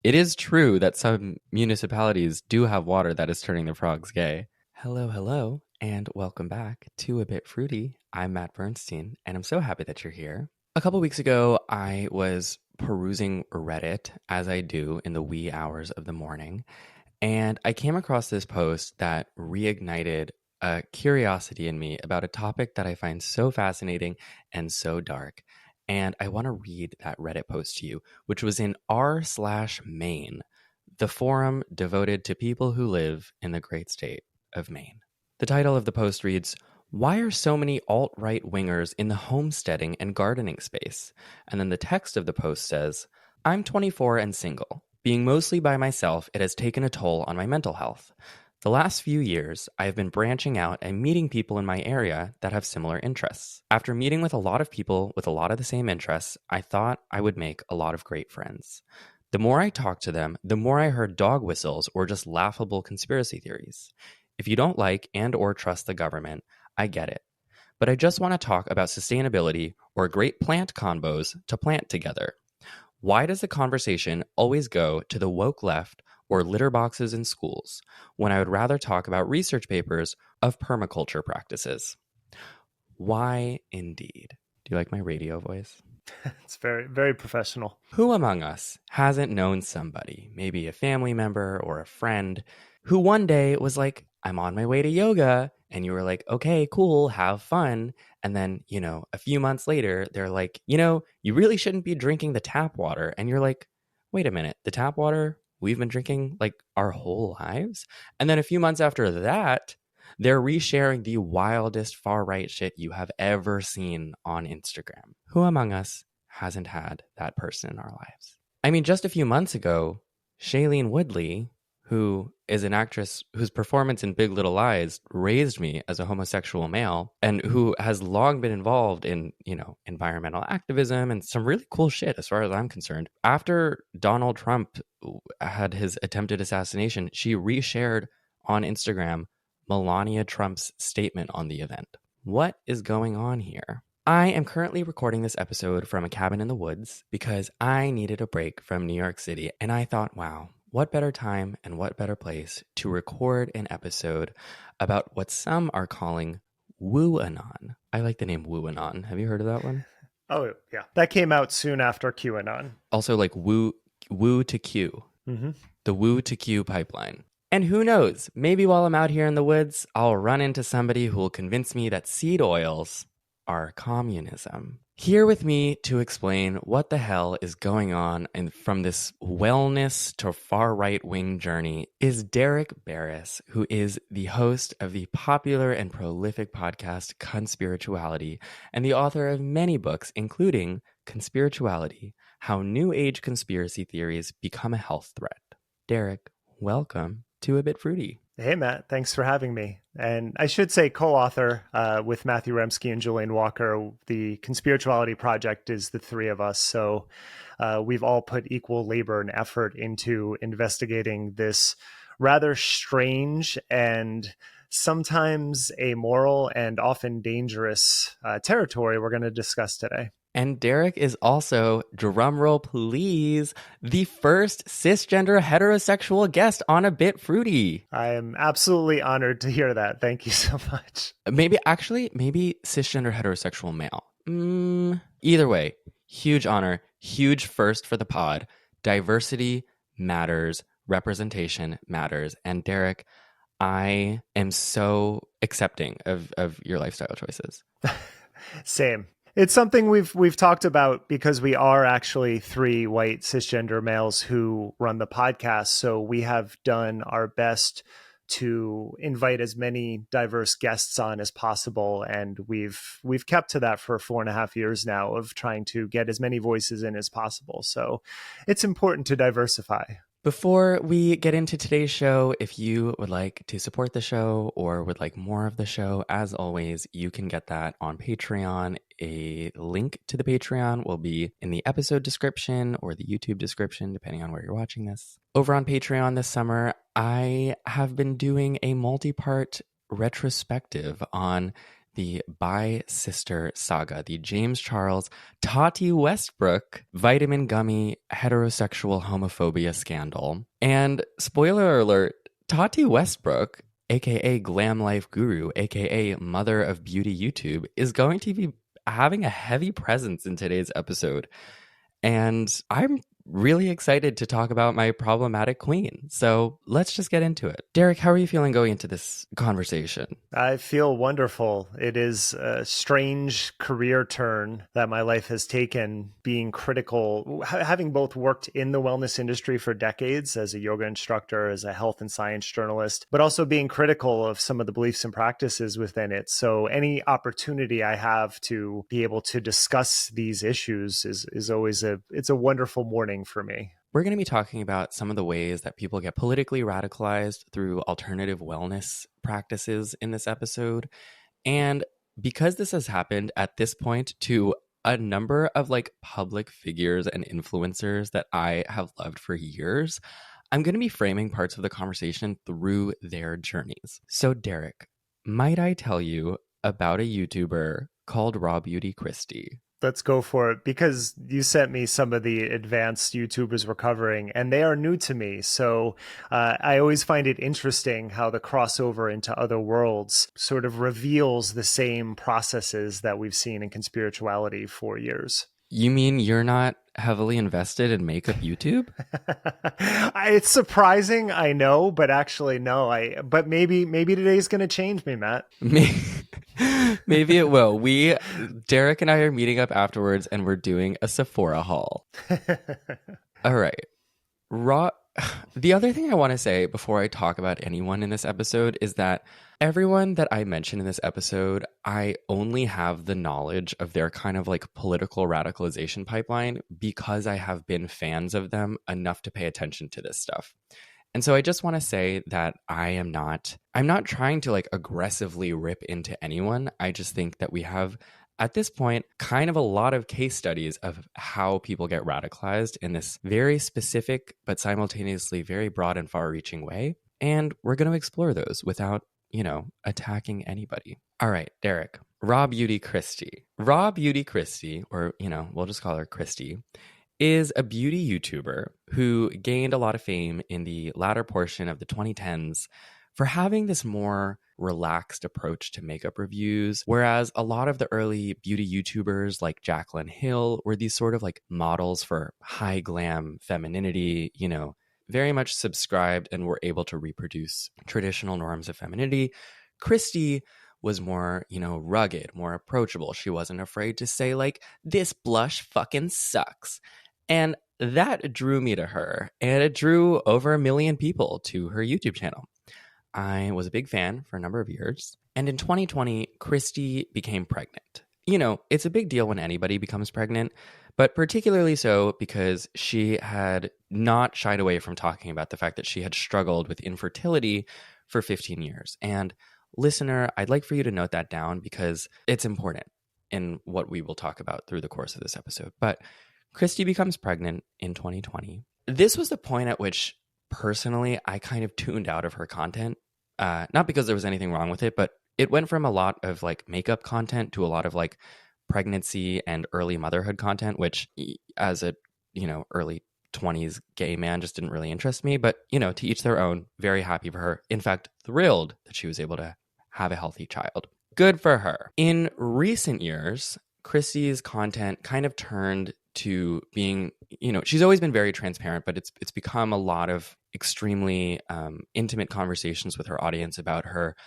It is true that some municipalities do have water that is turning the frogs gay. Hello, hello, and welcome back to A Bit Fruity. I'm Matt Bernstein, and I'm so happy that you're here. A couple weeks ago, I was perusing Reddit, as I do in the wee hours of the morning, and I came across this post that reignited a curiosity in me about a topic that I find so fascinating and so dark. And I want to read that Reddit post to you, which was in r/Maine, the forum devoted to people who live in the great state of Maine. The title of the post reads, "Why are so many alt-right wingers in the homesteading and gardening space?" And then the text of the post says, "I'm 24 and single. Being mostly by myself, it has taken a toll on my mental health. The last few years, I have been branching out and meeting people in my area that have similar interests. After meeting with a lot of people with a lot of the same interests, I thought I would make a lot of great friends. The more I talked to them, the more I heard dog whistles or just laughable conspiracy theories. If you don't like and or trust the government, I get it. But I just want to talk about sustainability or great plant combos to plant together. Why does the conversation always go to the woke left or litter boxes in schools, when I would rather talk about research papers of permaculture practices?" Why indeed? Do you like my radio voice? It's very, very professional. Who among us hasn't known somebody, maybe a family member or a friend, who one day was like, "I'm on my way to yoga," and you were like, "Okay, cool, have fun." And then, a few months later, they're like, "You really shouldn't be drinking the tap water." And you're like, "Wait a minute, the tap water we've been drinking like our whole lives?" And then a few months after that, they're resharing the wildest far right shit you have ever seen on Instagram. Who among us hasn't had that person in our lives? I mean, just a few months ago, Shailene Woodley, who is an actress whose performance in Big Little Lies raised me as a homosexual male and who has long been involved in, environmental activism and some really cool shit as far as I'm concerned. After Donald Trump had his attempted assassination, she reshared on Instagram Melania Trump's statement on the event. What is going on here? I am currently recording this episode from a cabin in the woods because I needed a break from New York City, and I thought, wow, what better time and what better place to record an episode about what some are calling Woo-anon. I like the name Woo-anon. Have you heard of that one? Oh, yeah. That came out soon after QAnon. Also like Woo to Q, Mm-hmm. the Woo to Q pipeline. And who knows, maybe while I'm out here in the woods, I'll run into somebody who will convince me that seed oils are communism. Here with me to explain what the hell is going on from this wellness to far right wing journey is Derek Barris, who is the host of the popular and prolific podcast Conspirituality and the author of many books, including Conspirituality: How New Age Conspiracy Theories Become a Health Threat. Derek, welcome to A Bit Fruity. Hey, Matt. Thanks for having me. And I should say co-author with Matthew Remski and Julian Walker. The Conspirituality Project is the three of us. So we've all put equal labor and effort into investigating this rather strange and sometimes amoral and often dangerous territory we're going to discuss today. And Derek is also, drumroll please, the first cisgender heterosexual guest on A Bit Fruity. I am absolutely honored to hear that. Thank you so much. Maybe cisgender heterosexual male. Either way, huge honor, huge first for the pod. Diversity matters, representation matters. And Derek, I am so accepting of your lifestyle choices. Same. It's something we've talked about because we are actually three white cisgender males who run the podcast. So we have done our best to invite as many diverse guests on as possible. And we've kept to that for 4.5 years now of trying to get as many voices in as possible. So it's important to diversify. Before we get into today's show, if you would like to support the show or would like more of the show, as always, you can get that on Patreon. A link to the Patreon will be in the episode description or the YouTube description, depending on where you're watching this. Over on Patreon this summer, I have been doing a multi-part retrospective on the Bi Sister Saga, the James Charles Tati Westbrook vitamin gummy heterosexual homophobia scandal. And spoiler alert, Tati Westbrook, aka Glam Life Guru, aka Mother of Beauty YouTube, is going to be having a heavy presence in today's episode. And I'm really excited to talk about my problematic queen. So let's just get into it. Derek, how are you feeling going into this conversation? I feel wonderful. It is a strange career turn that my life has taken, being critical, having both worked in the wellness industry for decades as a yoga instructor, as a health and science journalist, but also being critical of some of the beliefs and practices within it. So any opportunity I have to be able to discuss these issues is always it's a wonderful morning for me. We're going to be talking about some of the ways that people get politically radicalized through alternative wellness practices in this episode. And because this has happened at this point to a number of like public figures and influencers that I have loved for years, I'm going to be framing parts of the conversation through their journeys. So Derek, might I tell you about a YouTuber called Raw Beauty Kristi? Let's go for it, because you sent me some of the advanced YouTubers we're covering, and they are new to me. So I always find it interesting how the crossover into other worlds sort of reveals the same processes that we've seen in conspirituality for years. You mean you're not heavily invested in makeup YouTube? It's surprising, I know, but actually no. But maybe today's going to change me, Matt. Maybe it will. Derek and I are meeting up afterwards, and we're doing a Sephora haul. All right. The other thing I want to say before I talk about anyone in this episode is that everyone that I mention in this episode, I only have the knowledge of their kind of like political radicalization pipeline because I have been fans of them enough to pay attention to this stuff. And so I just want to say that I'm not trying to like aggressively rip into anyone. I just think that we have at this point kind of a lot of case studies of how people get radicalized in this very specific but simultaneously very broad and far-reaching way. And we're going to explore those without, attacking anybody. All right, Derek, Raw Beauty Kristi. Raw Beauty Kristi, or, we'll just call her Kristi, is a beauty YouTuber who gained a lot of fame in the latter portion of the 2010s for having this more relaxed approach to makeup reviews, whereas a lot of the early beauty YouTubers like Jaclyn Hill were these sort of like models for high glam femininity, very much subscribed and were able to reproduce traditional norms of femininity. Kristi was more, rugged, more approachable. She wasn't afraid to say like, this blush fucking sucks. And that drew me to her, and it drew over 1 million people to her YouTube channel. I was a big fan for a number of years. And in 2020, Kristi became pregnant. It's a big deal when anybody becomes pregnant, but particularly so because she had not shied away from talking about the fact that she had struggled with infertility for 15 years. And listener, I'd like for you to note that down because it's important in what we will talk about through the course of this episode. But Kristi becomes pregnant in 2020. This was the point at which, personally, I kind of tuned out of her content. Not because there was anything wrong with it, but it went from a lot of like makeup content to a lot of like pregnancy and early motherhood content, which as a, early 20s gay man just didn't really interest me. But, to each their own. Very happy for her. In fact, thrilled that she was able to have a healthy child. Good for her. In recent years, Kristi's content kind of turned to being, she's always been very transparent, but it's become a lot of extremely intimate conversations with her audience about her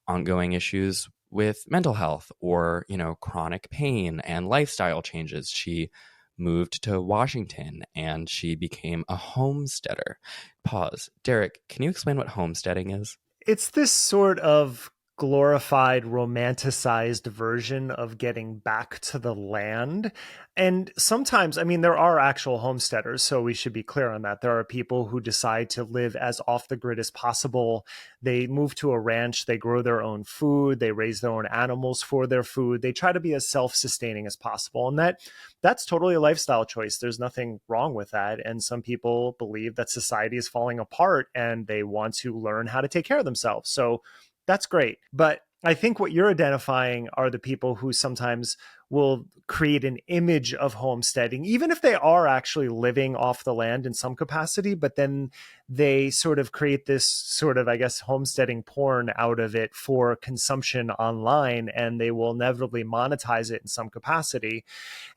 ongoing issues with mental health or, chronic pain and lifestyle changes. She moved to Washington and she became a homesteader. Pause. Derek, can you explain what homesteading is? It's this sort of glorified, romanticized version of getting back to the land. And sometimes, there are actual homesteaders, so we should be clear on that. There are people who decide to live as off the grid as possible. They move to a ranch, they grow their own food, they raise their own animals for their food. They try to be as self-sustaining as possible. And that's totally a lifestyle choice. There's nothing wrong with that. And some people believe that society is falling apart and they want to learn how to take care of themselves. So that's great. But I think what you're identifying are the people who sometimes will create an image of homesteading, even if they are actually living off the land in some capacity, but then they sort of create this sort of, I guess, homesteading porn out of it for consumption online, and they will inevitably monetize it in some capacity.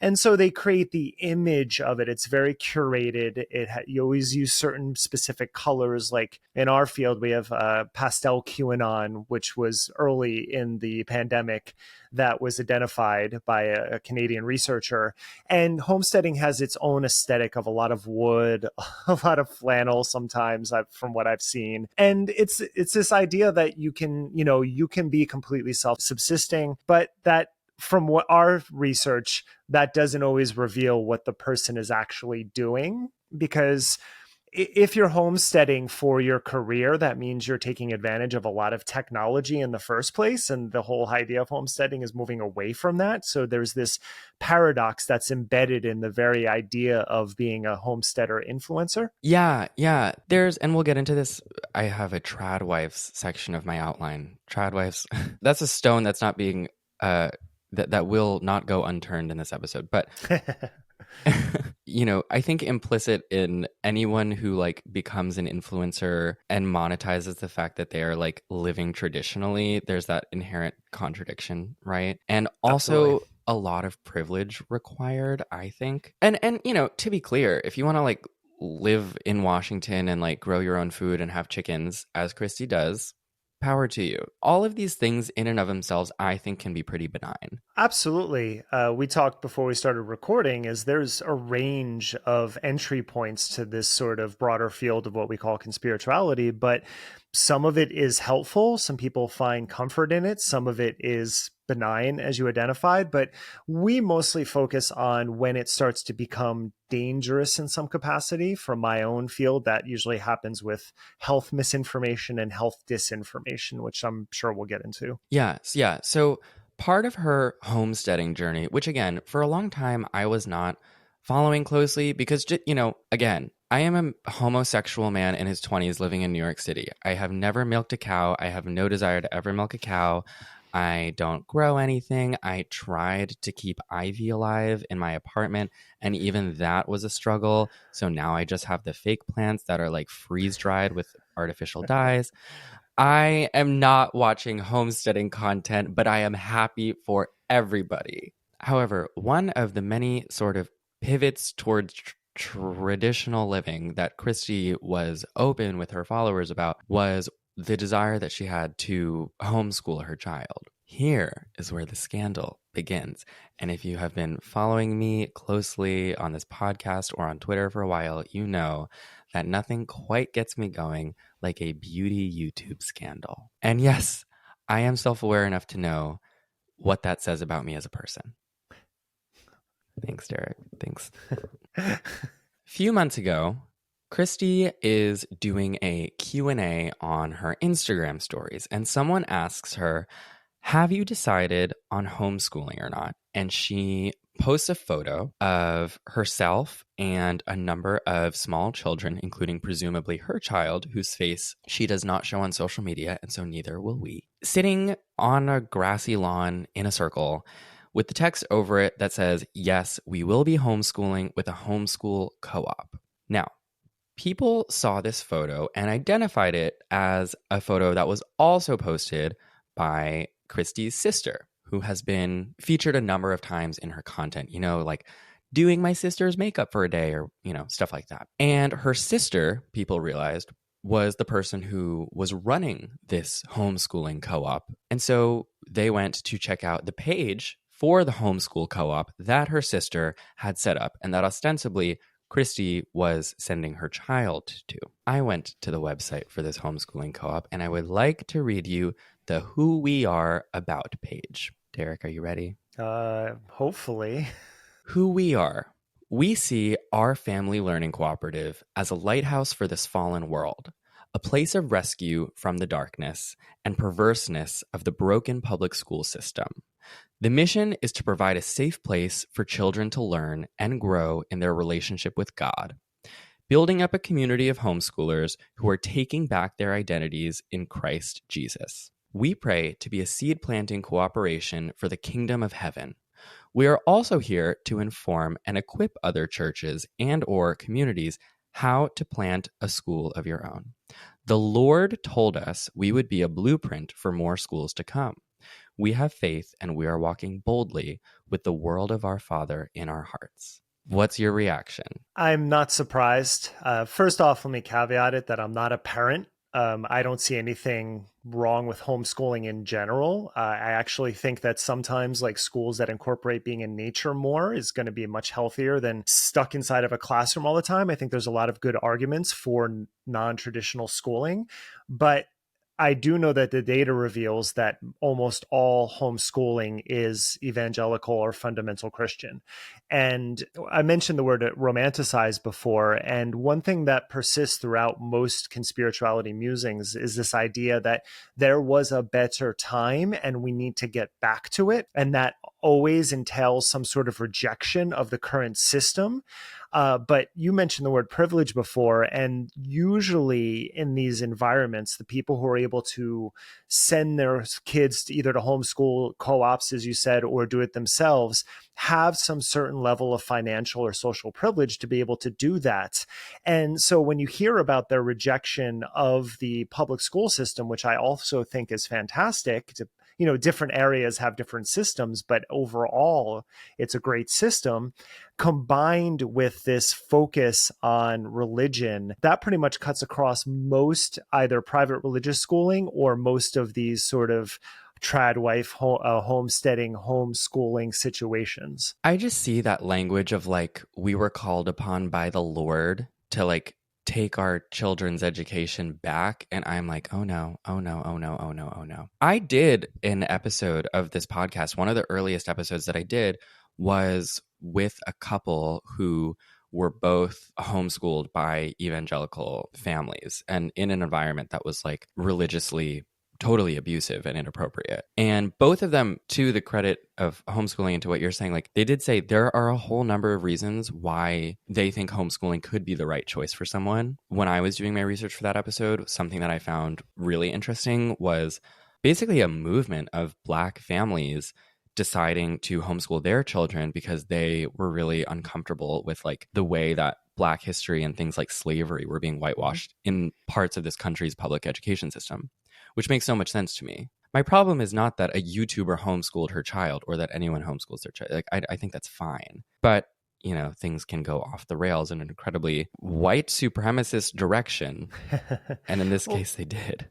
And so they create the image of it. It's very curated. You always use certain specific colors. Like in our field, we have pastel QAnon, which was early in the pandemic, that was identified by a Canadian researcher. And homesteading has its own aesthetic of a lot of wood, a lot of flannel sometimes, from what I've seen. And it's this idea that you can be completely self-subsisting, but that, from what our research, that doesn't always reveal what the person is actually doing. Because if you're homesteading for your career, that means you're taking advantage of a lot of technology in the first place. And the whole idea of homesteading is moving away from that. So there's this paradox that's embedded in the very idea of being a homesteader influencer. Yeah. And we'll get into this. I have a trad wives section of my outline. Trad wives, that's a stone that's not being, that will not go unturned in this episode. But I think implicit in anyone who like becomes an influencer and monetizes the fact that they are like living traditionally, there's that inherent contradiction, right? And also Absolutely. A lot of privilege required, I think. And to be clear, if you want to like live in Washington and like grow your own food and have chickens, as Christy does, power to you. All of these things in and of themselves, I think, can be pretty benign. Absolutely. We talked before we started recording, is there's a range of entry points to this sort of broader field of what we call conspirituality, but some of it is helpful. Some people find comfort in it. Some of it is benign, as you identified, but we mostly focus on when it starts to become dangerous in some capacity. From my own field, that usually happens with health misinformation and health disinformation, which I'm sure we'll get into. Yeah. So part of her homesteading journey, which again, for a long time, I was not following closely because, again, I am a homosexual man in his 20s living in New York City. I have never milked a cow. I have no desire to ever milk a cow. I don't grow anything. I tried to keep ivy alive in my apartment, and even that was a struggle. So now I just have the fake plants that are like freeze dried with artificial dyes. I am not watching homesteading content, but I am happy for everybody. However, one of the many sort of pivots towards traditional living that Christy was open with her followers about was the desire that she had to homeschool her child. Here is where the scandal begins. And if you have been following me closely on this podcast or on Twitter for a while, you know that nothing quite gets me going like a beauty YouTube scandal. And yes, I am self-aware enough to know what that says about me as a person. Thanks, Derek. Thanks. A few months ago, Christy is doing a Q&A on her Instagram stories, and someone asks her, have you decided on homeschooling or not? And she posts a photo of herself and a number of small children, including presumably her child, whose face she does not show on social media, and so neither will we, sitting on a grassy lawn in a circle with the text over it that says, yes, we will be homeschooling with a homeschool co-op. Now, people saw this photo and identified it as a photo that was also posted by Christy's sister, who has been featured a number of times in her content, like doing my sister's makeup for a day or, stuff like that. And her sister, people realized, was the person who was running this homeschooling co-op. And so they went to check out the page for the homeschool co-op that her sister had set up and that ostensibly Christy was sending her child to. I went to the website for this homeschooling co-op, and I would like to read you the Who We Are About page. Derek, are you ready? Hopefully. Who we are. We see our family learning cooperative as a lighthouse for this fallen world, a place of rescue from the darkness and perverseness of the broken public school system. The mission is to provide a safe place for children to learn and grow in their relationship with God, building up a community of homeschoolers who are taking back their identities in Christ Jesus. We pray to be a seed planting cooperation for the kingdom of heaven. We are also here to inform and equip other churches and or communities how to plant a school of your own. The Lord told us we would be a blueprint for more schools to come. We have faith and we are walking boldly with the world of our Father in our hearts. What's your reaction? I'm not surprised. First off, let me caveat it that I'm not a parent. I don't see anything wrong with homeschooling in general. I actually think that sometimes like schools that incorporate being in nature more is going to be much healthier than stuck inside of a classroom all the time. I think there's a lot of good arguments for non-traditional schooling, but I do know that the data reveals that almost all homeschooling is evangelical or fundamental Christian. And I mentioned the word romanticize before. And one thing that persists throughout most conspirituality musings is this idea that there was a better time and we need to get back to it. And that always entails some sort of rejection of the current system. But you mentioned the word privilege before, and usually in these environments, the people who are able to send their kids to either to homeschool co-ops, as you said, or do it themselves, have some certain level of financial or social privilege to be able to do that. And so when you hear about their rejection of the public school system, which I also think is fantastic, different areas have different systems, but overall, it's a great system. Combined with this focus on religion, that pretty much cuts across most either private religious schooling or most of these sort of trad wife homesteading homeschooling situations. I just see that language of like, we were called upon by the Lord to like take our children's education back. And I'm like, oh no, oh no, oh no, oh no, oh no. I did an episode of this podcast. One of the earliest episodes that I did was with a couple who were both homeschooled by evangelical families and in an environment that was like religiously totally abusive and inappropriate. And both of them, to the credit of homeschooling and to what you're saying, like they did say there are a whole number of reasons why they think homeschooling could be the right choice for someone. When I was doing my research for that episode, something that I found really interesting was basically a movement of Black families deciding to homeschool their children because they were really uncomfortable with like the way that Black history and things like slavery were being whitewashed in parts of this country's public education system, which makes so much sense to me. My problem is not that a YouTuber homeschooled her child or that anyone homeschools their child. Like, I think that's fine. But, things can go off the rails in an incredibly white supremacist direction. And in this case, they did.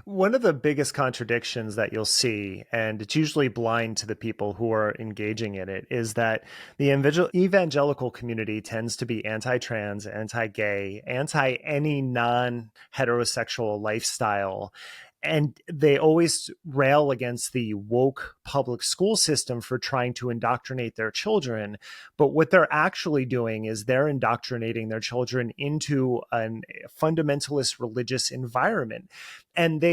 One of the biggest contradictions that you'll see, and it's usually blind to the people who are engaging in it, is that the evangelical community tends to be anti-trans, anti-gay, anti-any non-heterosexual lifestyle. And they always rail against the woke public school system for trying to indoctrinate their children. But what they're actually doing is they're indoctrinating their children into a fundamentalist religious environment. And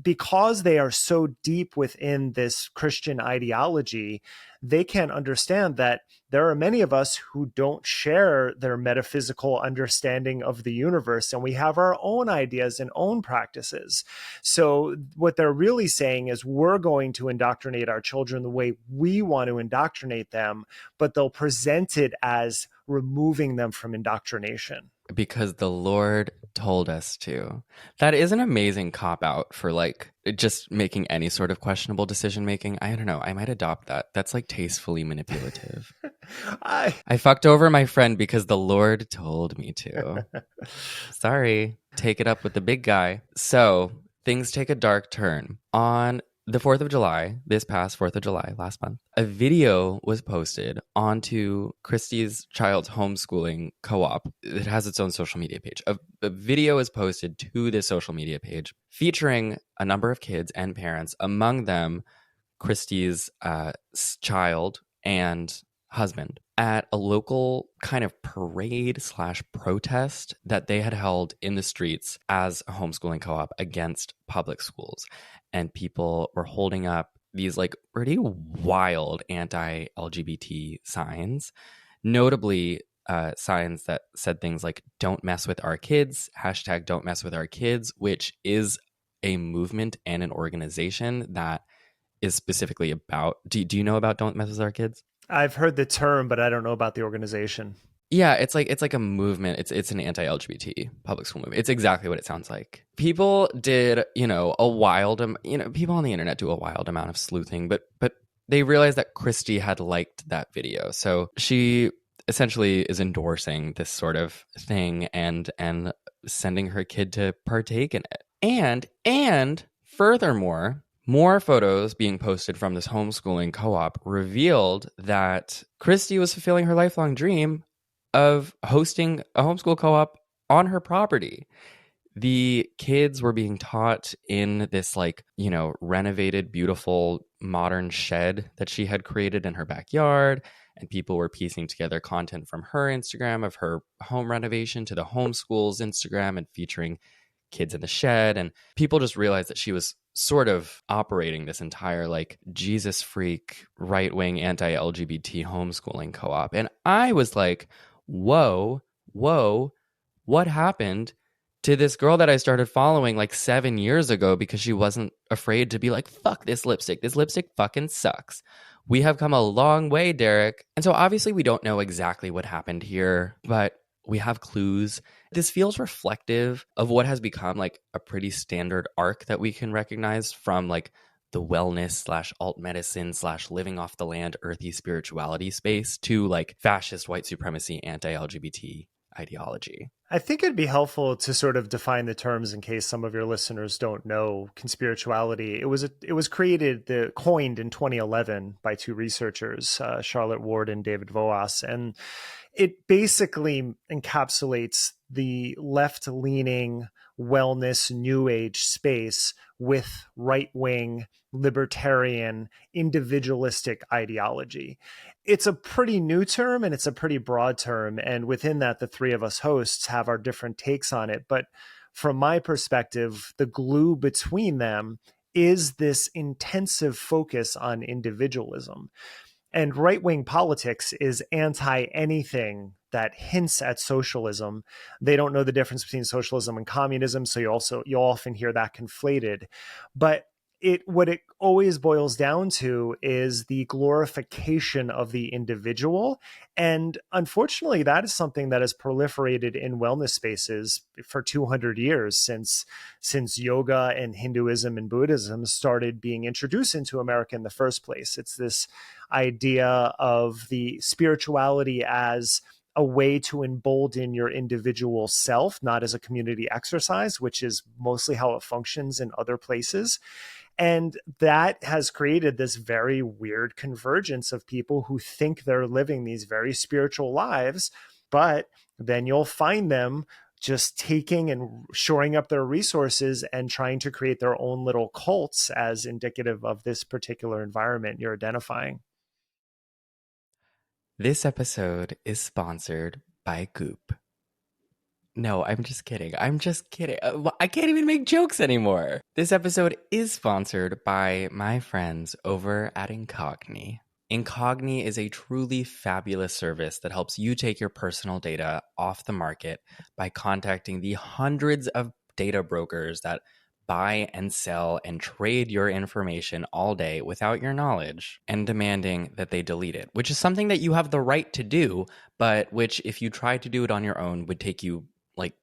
because they are so deep within this Christian ideology, they can't understand that there are many of us who don't share their metaphysical understanding of the universe, and we have our own ideas and own practices. So what they're really saying is we're going to indoctrinate our children the way we want to indoctrinate them, but they'll present it as removing them from indoctrination. Because the Lord told us to. That is an amazing cop out for like just making any sort of questionable decision making. I don't know. I might adopt that. That's like tastefully manipulative. I fucked over my friend because the Lord told me to. Sorry. Take it up with the big guy. So things take a dark turn. On the 4th of July, this past 4th of July, last month, a video was posted onto Christy's child's homeschooling co-op. It has its own social media page. A video is posted to this social media page featuring a number of kids and parents, among them Christy's child and husband, at a local kind of parade/protest that they had held in the streets as a homeschooling co-op against public schools. And people were holding up these like pretty wild anti-LGBT signs, notably signs that said things like "Don't mess with our kids," #Don't mess with our kids, which is a movement and an organization that is specifically about. Do you know about Don't Mess with Our Kids? I've heard the term, but I don't know about the organization. Yeah, it's like a movement. It's an anti-LGBT public school movement. It's exactly what it sounds like. People did, a wild, people on the internet do a wild amount of sleuthing, but they realized that Christy had liked that video. So she essentially is endorsing this sort of thing and sending her kid to partake in it. And furthermore, more photos being posted from this homeschooling co-op revealed that Christy was fulfilling her lifelong dream of hosting a homeschool co-op on her property. The kids were being taught in this renovated, beautiful, modern shed that she had created in her backyard. And people were piecing together content from her Instagram of her home renovation to the homeschool's Instagram and featuring kids in the shed. And people just realized that she was sort of operating this entire Jesus freak, right-wing, anti-LGBT homeschooling co-op. And I was like, whoa, what happened to this girl that I started following 7 years ago because she wasn't afraid to be like, fuck this lipstick. This lipstick fucking sucks. We have come a long way, Derek. And so obviously we don't know exactly what happened here, but we have clues. This feels reflective of what has become a pretty standard arc that we can recognize from the wellness / alt medicine / living off the land, earthy spirituality space to fascist white supremacy, anti-LGBT ideology. I think it'd be helpful to sort of define the terms in case some of your listeners don't know conspirituality. It was coined in 2011 by two researchers, Charlotte Ward and David Voas, and it basically encapsulates the left-leaning wellness new age space with right-wing libertarian individualistic ideology. It's a pretty new term and it's a pretty broad term. And within that, the three of us hosts have our different takes on it. But from my perspective, the glue between them is this intensive focus on individualism. And right-wing politics is anti anything that hints at socialism. They don't know the difference between socialism and communism, so you'll often hear that conflated. But what it always boils down to is the glorification of the individual. And unfortunately, that is something that has proliferated in wellness spaces for 200 years since yoga and Hinduism and Buddhism started being introduced into America in the first place. It's this idea of the spirituality as a way to embolden your individual self, not as a community exercise, which is mostly how it functions in other places. And that has created this very weird convergence of people who think they're living these very spiritual lives, but then you'll find them just taking and shoring up their resources and trying to create their own little cults as indicative of this particular environment you're identifying. This episode is sponsored by Goop. No, I'm just kidding. I can't even make jokes anymore. This episode is sponsored by my friends over at Incogni. Incogni is a truly fabulous service that helps you take your personal data off the market by contacting the hundreds of data brokers that buy and sell and trade your information all day without your knowledge and demanding that they delete it, which is something that you have the right to do, but which if you tried to do it on your own would take you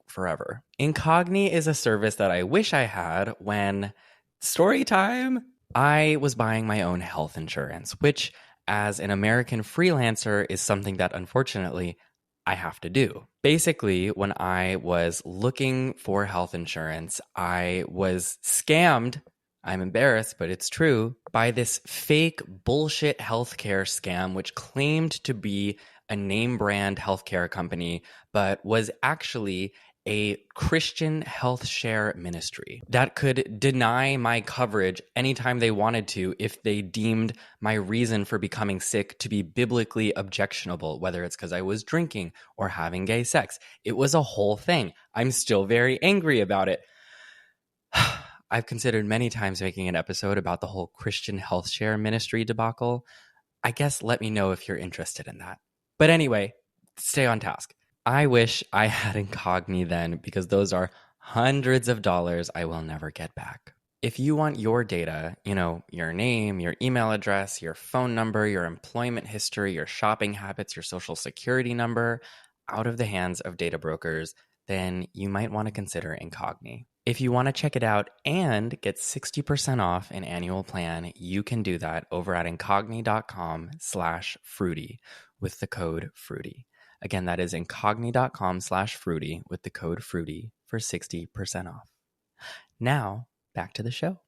forever. Incogni is a service that I wish I had when, story time, I was buying my own health insurance, which as an American freelancer is something that unfortunately I have to do. Basically, when I was looking for health insurance, I was scammed, I'm embarrassed, but it's true, by this fake bullshit healthcare scam, which claimed to be a name brand healthcare company, but was actually a Christian health share ministry that could deny my coverage anytime they wanted to if they deemed my reason for becoming sick to be biblically objectionable, whether it's because I was drinking or having gay sex. It was a whole thing. I'm still very angry about it. I've considered many times making an episode about the whole Christian health share ministry debacle. I guess let me know if you're interested in that. But anyway, stay on task. I wish I had Incogni then because those are Hundreds of dollars I will never get back. If you want your data, your name, your email address, your phone number, your employment history, your shopping habits, your social security number, out of the hands of data brokers, then you might want to consider Incogni. If you want to check it out and get 60% off an annual plan, you can do that over at incogni.com/fruity with the code fruity. Again, that is incogni.com/fruity with the code fruity for 60% off. Now, back to the show.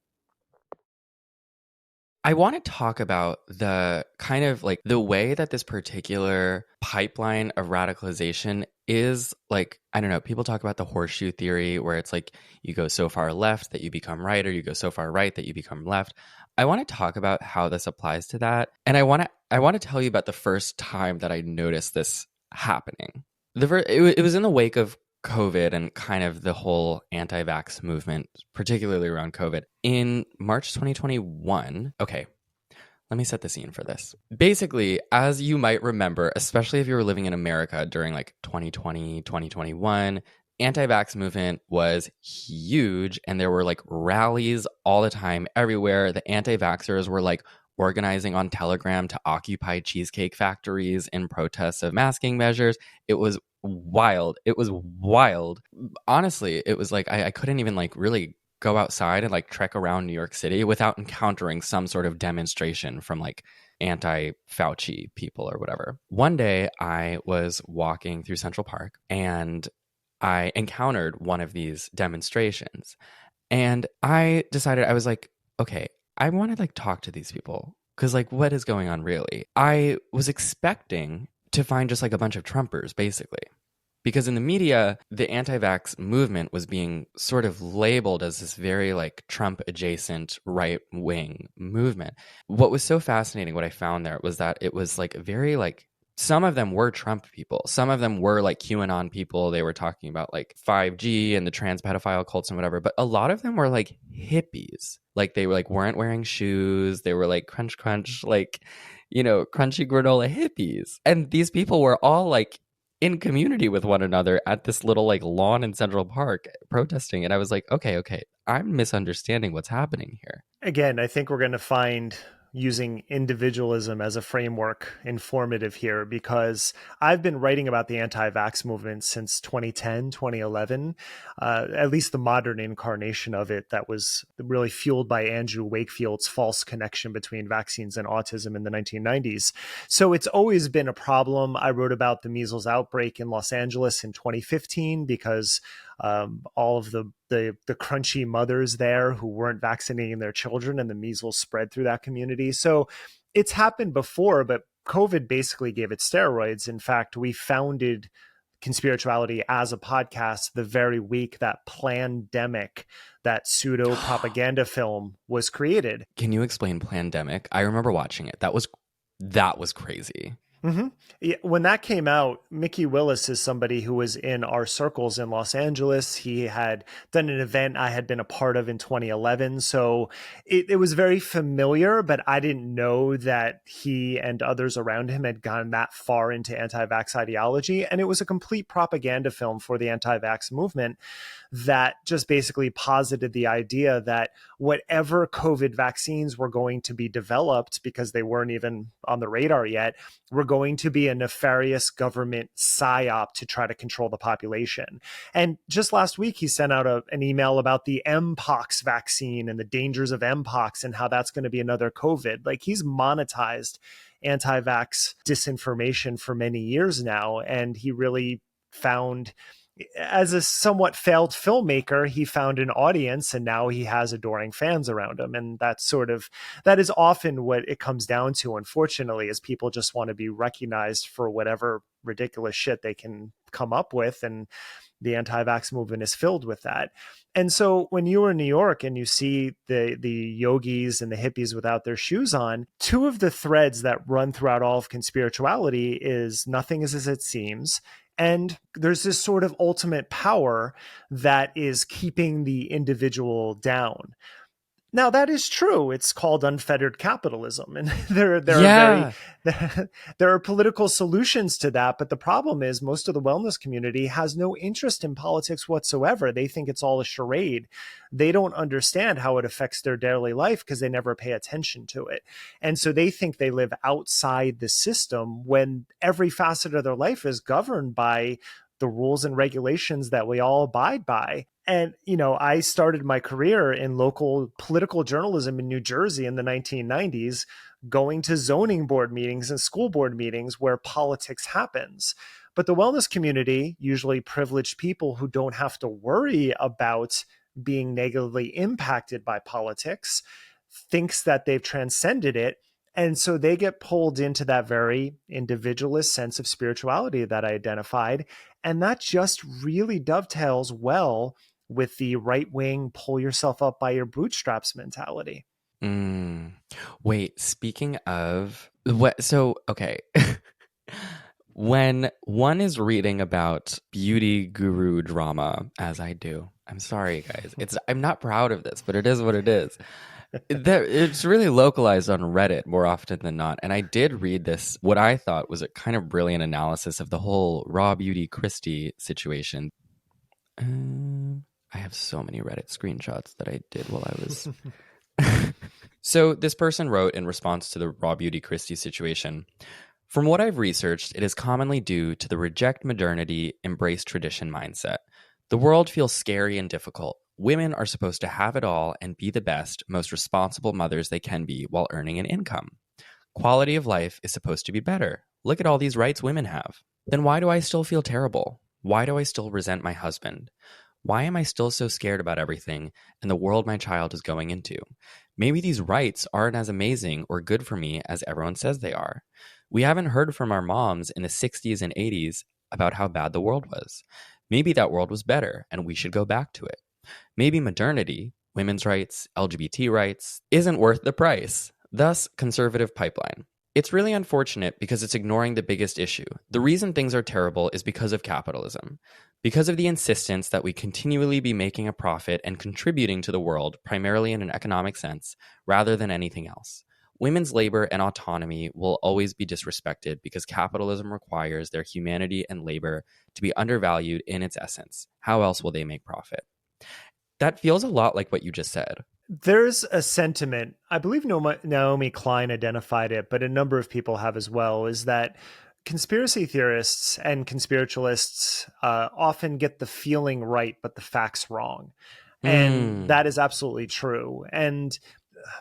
I want to talk about the kind of like the way that this particular pipeline of radicalization is like, I don't know, people talk about the horseshoe theory where it's like you go so far left that you become right, or you go so far right that you become left. I want to talk about how this applies to that. And I want to tell you about the first time that I noticed this happening. It was in the wake of COVID and kind of the whole anti-vax movement, particularly around COVID. In March 2021, okay, let me set the scene for this. Basically, as you might remember, especially if you were living in America during like 2020, 2021, anti-vax movement was huge and there were like rallies all the time everywhere. The anti-vaxxers were like organizing on Telegram to occupy cheesecake factories in protests of masking measures. It was wild. It was wild. Honestly, it was like I couldn't even like really go outside and like trek around New York City without encountering some sort of demonstration from like anti-Fauci people or whatever. One day I was walking through Central Park and I encountered one of these demonstrations. And I decided, I was like, okay, I want to like talk to these people because like what is going on really? I was expecting to find just like a bunch of Trumpers basically. Because in the media, the anti-vax movement was being sort of labeled as this very like Trump adjacent right wing movement. What was so fascinating, what I found there was that it was like very like, some of them were Trump people. Some of them were like QAnon people. They were talking about like 5G and the trans pedophile cults and whatever. But a lot of them were like hippies. Like they were like weren't wearing shoes. They were like crunch, like, crunchy granola hippies. And these people were all like in community with one another at this little like lawn in Central Park protesting. And I was like, okay, I'm misunderstanding what's happening here. Again, I think we're going to find using individualism as a framework informative here, because I've been writing about the anti-vax movement since 2010, 2011, at least the modern incarnation of it that was really fueled by Andrew Wakefield's false connection between vaccines and autism in the 1990s. So it's always been a problem. I wrote about the measles outbreak in Los Angeles in 2015 because all of the crunchy mothers there who weren't vaccinating their children, and the measles spread through that community. So it's happened before, but COVID basically gave it steroids. In fact, we founded Conspirituality as a podcast the very week that Plandemic, that pseudo propaganda film, was created. Can you explain Plandemic? I remember watching it. That was crazy. Mm-hmm. Yeah, when that came out, Mickey Willis is somebody who was in our circles in Los Angeles. He had done an event I had been a part of in 2011. So it was very familiar, but I didn't know that he and others around him had gone that far into anti-vax ideology. And it was a complete propaganda film for the anti-vax movement that just basically posited the idea that whatever COVID vaccines were going to be developed, because they weren't even on the radar yet, were going to be a nefarious government psyop to try to control the population. And just last week, he sent out an email about the Mpox vaccine and the dangers of Mpox and how that's going to be another COVID. Like, he's monetized anti-vax disinformation for many years now, and he really found, as a somewhat failed filmmaker, he found an audience, and now he has adoring fans around him. And that is often what it comes down to, unfortunately, is people just want to be recognized for whatever ridiculous shit they can come up with. And the anti-vax movement is filled with that. And so when you were in New York and you see the yogis and the hippies without their shoes on, two of the threads that run throughout all of Conspirituality is nothing is as it seems. And there's this sort of ultimate power that is keeping the individual down. Now that is true. It's called unfettered capitalism, and there are very Yeah. there are political solutions to that. But the problem is, most of the wellness community has no interest in politics whatsoever. They think it's all a charade. They don't understand how it affects their daily life because they never pay attention to it, and so they think they live outside the system when every facet of their life is governed by the rules and regulations that we all abide by. And, I started my career in local political journalism in New Jersey in the 1990s, going to zoning board meetings and school board meetings where politics happens. But the wellness community, usually privileged people who don't have to worry about being negatively impacted by politics, thinks that they've transcended it. And so they get pulled into that very individualist sense of spirituality that I identified. And that just really dovetails well with the right wing, pull yourself up by your bootstraps mentality. Mm. Wait, speaking of what, so, okay. When one is reading about beauty guru drama, as I do, I'm sorry, guys. I'm not proud of this, but it is what it is. It's really localized on Reddit more often than not. And I did read this, what I thought was a kind of brilliant analysis of the whole Raw Beauty Christie situation. I have so many Reddit screenshots that I did while I was. So this person wrote in response to the Raw Beauty Christie situation, from what I've researched, it is commonly due to the reject modernity, embrace tradition mindset. The world feels scary and difficult. Women are supposed to have it all and be the best, most responsible mothers they can be while earning an income. Quality of life is supposed to be better. Look at all these rights women have. Then why do I still feel terrible? Why do I still resent my husband? Why am I still so scared about everything and the world my child is going into? Maybe these rights aren't as amazing or good for me as everyone says they are. We haven't heard from our moms in the 60s and 80s about how bad the world was. Maybe that world was better and we should go back to it. Maybe modernity, women's rights, LGBT rights, isn't worth the price. Thus, conservative pipeline. It's really unfortunate because it's ignoring the biggest issue. The reason things are terrible is because of capitalism. Because of the insistence that we continually be making a profit and contributing to the world, primarily in an economic sense, rather than anything else. Women's labor and autonomy will always be disrespected because capitalism requires their humanity and labor to be undervalued in its essence. How else will they make profit? That feels a lot like what you just said. There's a sentiment, I believe Naomi Klein identified it, but a number of people have as well, is that conspiracy theorists and conspiritualists often get the feeling right, but the facts wrong. And that is absolutely true. And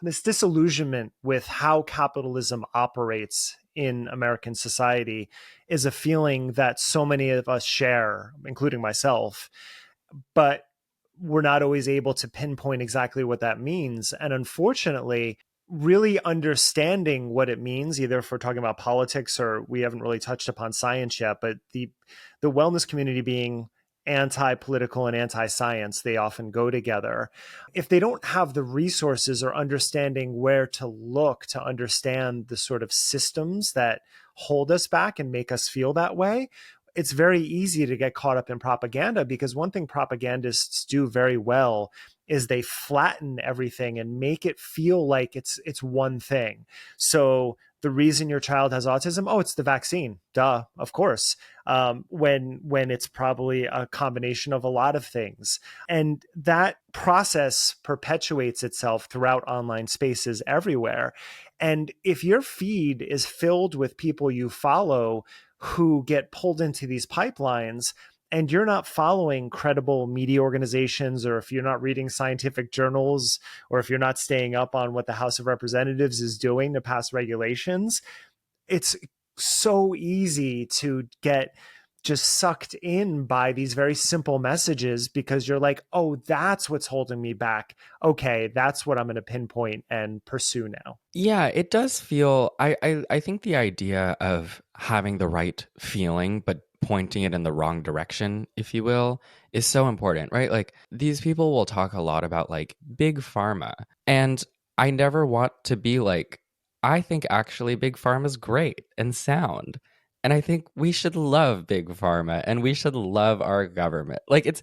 this disillusionment with how capitalism operates in American society is a feeling that so many of us share, including myself. But we're not always able to pinpoint exactly what that means. And unfortunately, really understanding what it means, either if we're talking about politics or we haven't really touched upon science yet, but the wellness community being anti-political and anti-science, they often go together. If they don't have the resources or understanding where to look to understand the sort of systems that hold us back and make us feel that way, it's very easy to get caught up in propaganda, because one thing propagandists do very well is they flatten everything and make it feel like it's one thing. So the reason your child has autism, oh, it's the vaccine. Duh, of course. When it's probably a combination of a lot of things. And that process perpetuates itself throughout online spaces everywhere. And if your feed is filled with people you follow who get pulled into these pipelines, and you're not following credible media organizations, or if you're not reading scientific journals, or if you're not staying up on what the House of Representatives is doing to pass regulations, it's so easy to get just sucked in by these very simple messages, because you're like, oh, that's what's holding me back. Okay, that's what I'm going to pinpoint and pursue now. Yeah, it does feel, I think the idea of having the right feeling, but pointing it in the wrong direction, if you will, is so important, right? Like, these people will talk a lot about like big pharma, and I never want to be like, I think actually big pharma is great and sound. And I think we should love big pharma and we should love our government. Like it's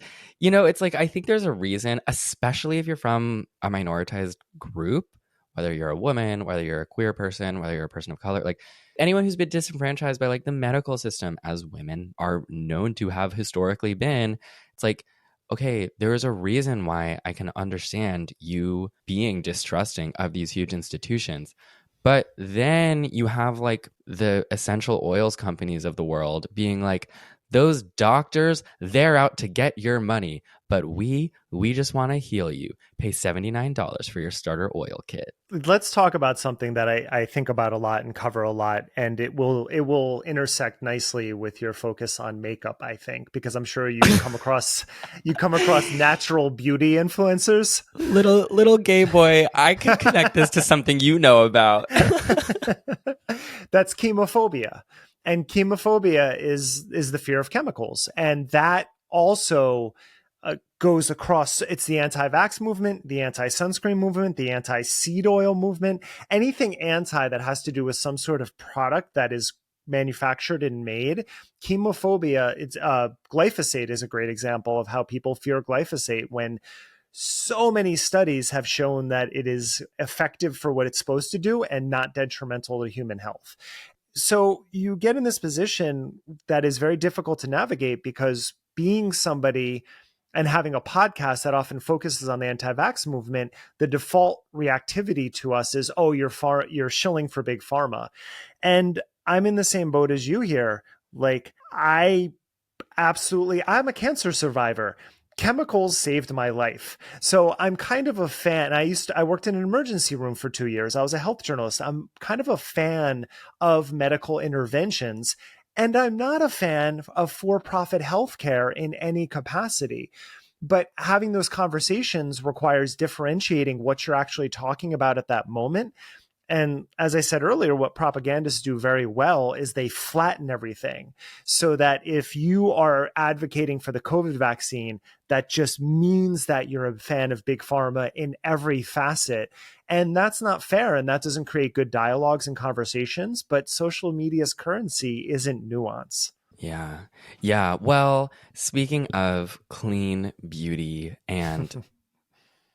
like I think there's a reason, especially if you're from a minoritized group, whether you're a woman, whether you're a queer person, whether you're a person of color, like anyone who's been disenfranchised by like the medical system, as women are known to have historically been. It's like, okay, there is a reason why I can understand you being distrusting of these huge institutions. But then you have like the essential oils companies of the world being like, those doctors, they're out to get your money. But we just want to heal you. Pay $79 for your starter oil kit. Let's talk about something that I think about a lot and cover a lot, and it will intersect nicely with your focus on makeup, I think, because I'm sure you come across natural beauty influencers. Little gay boy, I can connect this to something you know about. That's chemophobia. And chemophobia is the fear of chemicals. And that also goes across. It's the anti-vax movement, the anti-sunscreen movement, the anti-seed oil movement, anything anti that has to do with some sort of product that is manufactured and made. Chemophobia, it's glyphosate is a great example of how people fear glyphosate when so many studies have shown that it is effective for what it's supposed to do and not detrimental to human health. So you get in this position that is very difficult to navigate, because being somebody and having a podcast that often focuses on the anti-vax movement, the default reactivity to us is, oh, you're shilling for big pharma. And I'm in the same boat as you here. Like, I'm a cancer survivor. Chemicals saved my life. So I'm kind of a fan. I worked in an emergency room for 2 years. I was a health journalist. I'm kind of a fan of medical interventions, and I'm not a fan of for-profit healthcare in any capacity. But having those conversations requires differentiating what you're actually talking about at that moment. And as I said earlier, what propagandists do very well is they flatten everything, so that if you are advocating for the COVID vaccine, that just means that you're a fan of big pharma in every facet. And that's not fair. And that doesn't create good dialogues and conversations. But social media's currency isn't nuance. Yeah. Yeah. Well, speaking of clean beauty and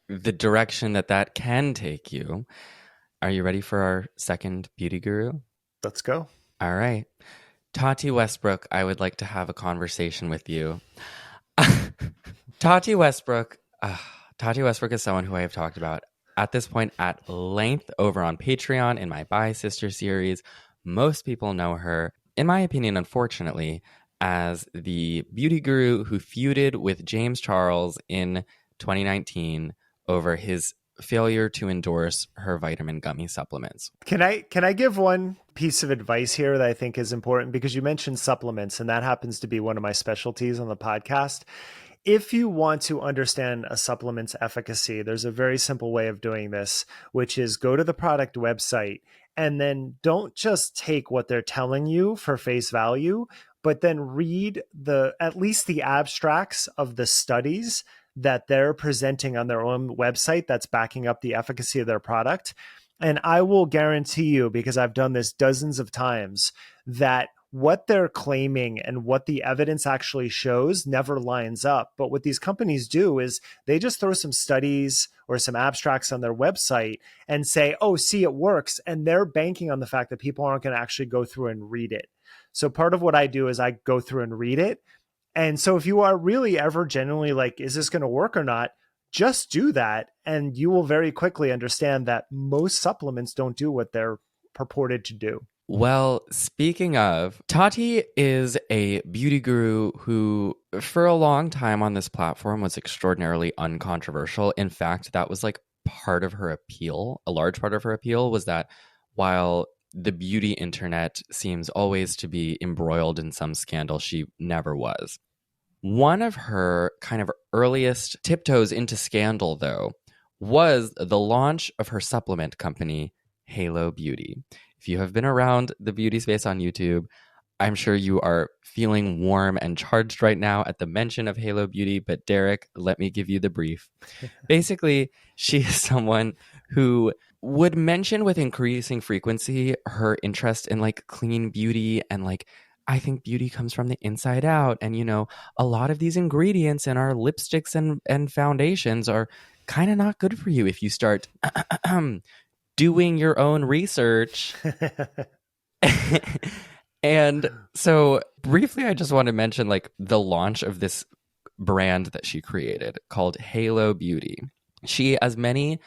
the direction that can take you, are you ready for our second beauty guru? Let's go. All right. Tati Westbrook, I would like to have a conversation with you. Tati Westbrook is someone who I have talked about at this point at length over on Patreon in my Bi Sister series. Most people know her, in my opinion, unfortunately, as the beauty guru who feuded with James Charles in 2019 over his failure to endorse her vitamin gummy supplements. Can I give one piece of advice here that I think is important? Because you mentioned supplements, and that happens to be one of my specialties on the podcast. If you want to understand a supplement's efficacy, there's a very simple way of doing this, which is go to the product website and then don't just take what they're telling you for face value, but then read at least the abstracts of the studies that they're presenting on their own website that's backing up the efficacy of their product. And I will guarantee you, because I've done this dozens of times, that what they're claiming and what the evidence actually shows never lines up. But what these companies do is they just throw some studies or some abstracts on their website and say, oh, see, it works. And they're banking on the fact that people aren't going to actually go through and read it. So part of what I do is I go through and read it. And so if you are really ever genuinely like, is this going to work or not? Just do that. And you will very quickly understand that most supplements don't do what they're purported to do. Well, speaking of, Tati is a beauty guru who, for a long time on this platform, was extraordinarily uncontroversial. In fact, that was like part of her appeal. A large part of her appeal was that while the beauty internet seems always to be embroiled in some scandal, she never was. One of her kind of earliest tiptoes into scandal, though, was the launch of her supplement company, Halo Beauty. If you have been around the beauty space on YouTube, I'm sure you are feeling warm and charged right now at the mention of Halo Beauty. But Derek, let me give you the brief. Basically, she is someone who would mention with increasing frequency her interest in like clean beauty and like I think beauty comes from the inside out. And, a lot of these ingredients in our lipsticks and foundations are kind of not good for you if you start doing your own research. And so briefly, I just want to mention like the launch of this brand that she created called Halo Beauty. She, as many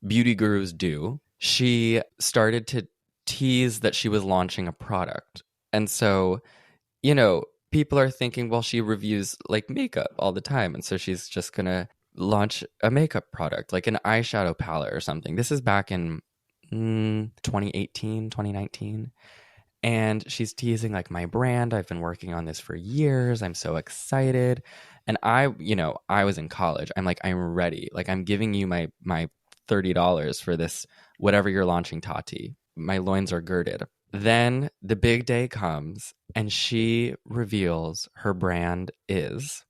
beauty gurus do, she started to tease that she was launching a product. And so, people are thinking, well, she reviews like makeup all the time. And so she's just going to launch a makeup product, like an eyeshadow palette or something. This is back in 2018, 2019. And she's teasing like my brand. I've been working on this for years. I'm so excited. And I was in college. I'm like, I'm ready. Like, I'm giving you my $30 for this, whatever you're launching, Tati. My loins are girded. Then the big day comes and she reveals her brand is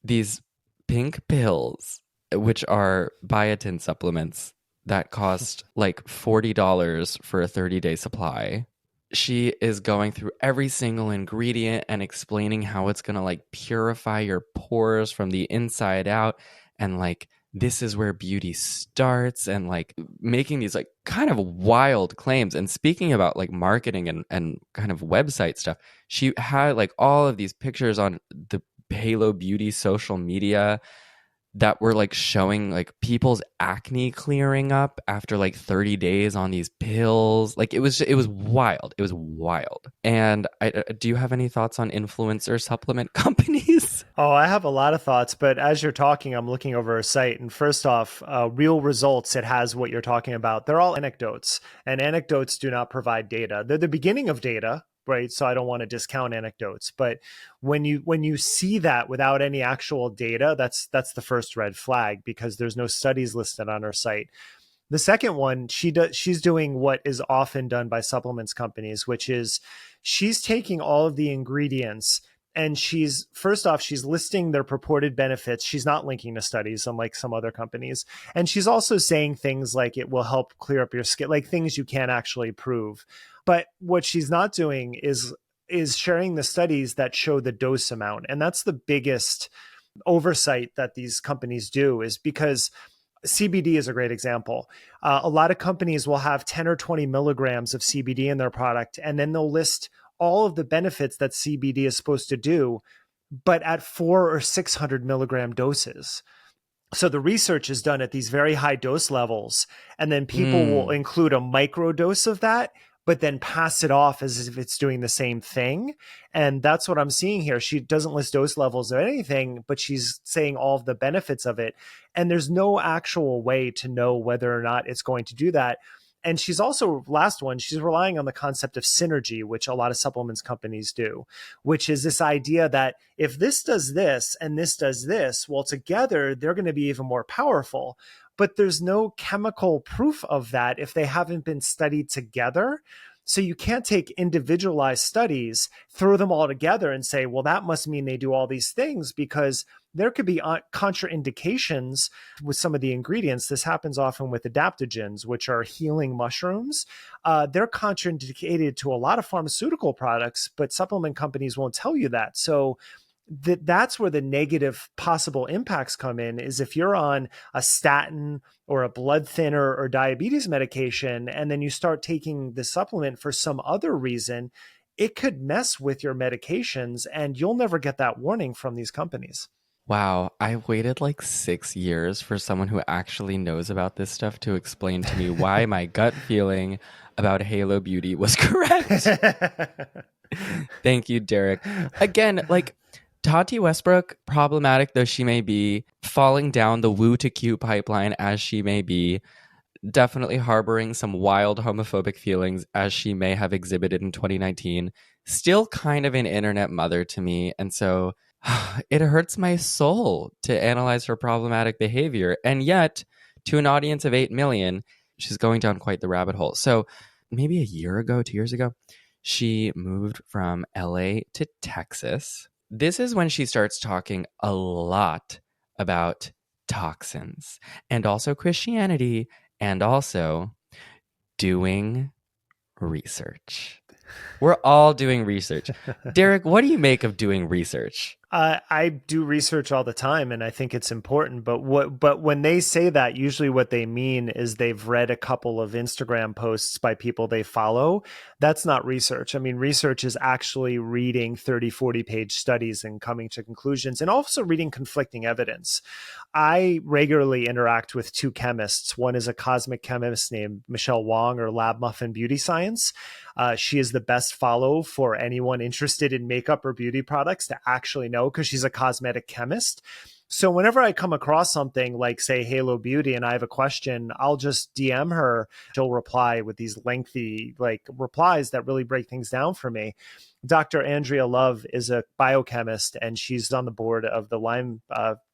these pink pills, which are biotin supplements that cost like $40 for a 30-day supply. She is going through every single ingredient and explaining how it's going to like purify your pores from the inside out. And like, this is where beauty starts, and like making these like kind of wild claims. And speaking about like marketing and kind of website stuff, she had like all of these pictures on the Halo Beauty social media that were like showing like people's acne clearing up after like 30 days on these pills. Like it was wild. It was wild. And do you have any thoughts on influencer supplement companies? Oh, I have a lot of thoughts, but as you're talking, I'm looking over a site. And first off, Real Results, it has what you're talking about. They're all anecdotes, and anecdotes do not provide data. They're the beginning of data, right? So I don't want to discount anecdotes, but when you see that without any actual data, that's the first red flag, because there's no studies listed on her site. The second one, she's doing what is often done by supplements companies, which is she's taking all of the ingredients and she's listing their purported benefits. She's not linking to studies, unlike some other companies. And she's also saying things like it will help clear up your skin, like things you can't actually prove. But what she's not doing is sharing the studies that show the dose amount. And that's the biggest oversight that these companies do, is because CBD is a great example. A lot of companies will have 10 or 20 milligrams of CBD in their product, and then they'll list all of the benefits that CBD is supposed to do, but at 400 or 600 milligram doses. So the research is done at these very high dose levels, and then people will include a micro dose of that, but then pass it off as if it's doing the same thing. And that's what I'm seeing here. She doesn't list dose levels or anything, but she's saying all of the benefits of it. And there's no actual way to know whether or not it's going to do that. And she's also, last one, she's relying on the concept of synergy, which a lot of supplements companies do, which is this idea that if this does this and this does this, well, together, they're going to be even more powerful. But there's no chemical proof of that if they haven't been studied together. So you can't take individualized studies, throw them all together and say, well, that must mean they do all these things, because there could be contraindications with some of the ingredients. This happens often with adaptogens, which are healing mushrooms. They're contraindicated to a lot of pharmaceutical products, but supplement companies won't tell you that. So that's where the negative possible impacts come in, is if you're on a statin or a blood thinner or diabetes medication, and then you start taking the supplement for some other reason, it could mess with your medications and you'll never get that warning from these companies. Wow, I waited like 6 years for someone who actually knows about this stuff to explain to me why my gut feeling about Halo Beauty was correct. Thank you, Derek. Again, like, Tati Westbrook, problematic though she may be, falling down the woo to cute pipeline as she may be, definitely harboring some wild homophobic feelings as she may have exhibited in 2019, still kind of an internet mother to me. And so it hurts my soul to analyze her problematic behavior. And yet, to an audience of 8 million, she's going down quite the rabbit hole. So maybe a year ago, 2 years ago, she moved from LA to Texas. This is when she starts talking a lot about toxins and also Christianity and also doing research. We're all doing research. Derek, what do you make of doing research? I do research all the time, and I think it's important. But when they say that, usually what they mean is they've read a couple of Instagram posts by people they follow. That's not research. I mean, research is actually reading 30, 40-page studies and coming to conclusions, and also reading conflicting evidence. I regularly interact with two chemists. One is a cosmic chemist named Michelle Wong, or Lab Muffin Beauty Science. She is the best follow for anyone interested in makeup or beauty products to actually know, because she's a cosmetic chemist. So whenever I come across something like, say, Halo Beauty, and I have a question, I'll just DM her. She'll reply with these lengthy replies that really break things down for me. Dr. Andrea Love is a biochemist, and she's on the board of the Lyme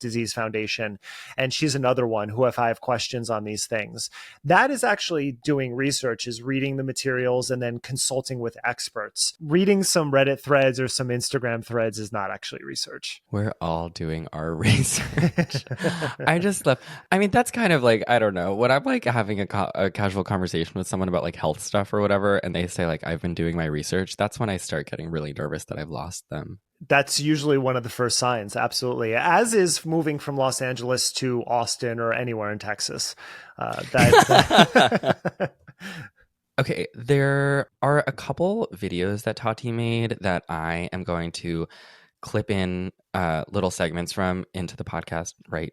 Disease Foundation. And she's another one who, if I have questions on these things, that is actually doing research, is reading the materials and then consulting with experts. Reading some Reddit threads or some Instagram threads is not actually research. We're all doing our research. I just love, I mean, that's kind of like, I don't know, when I'm like having a casual conversation with someone about like health stuff or whatever, and they say like, I've been doing my research, that's when I start getting really nervous that I've lost them. That's usually one of the first signs. Absolutely. As is moving from Los Angeles to Austin or anywhere in Texas. Okay, there are a couple videos that Tati made that I am going to clip in little segments from into the podcast right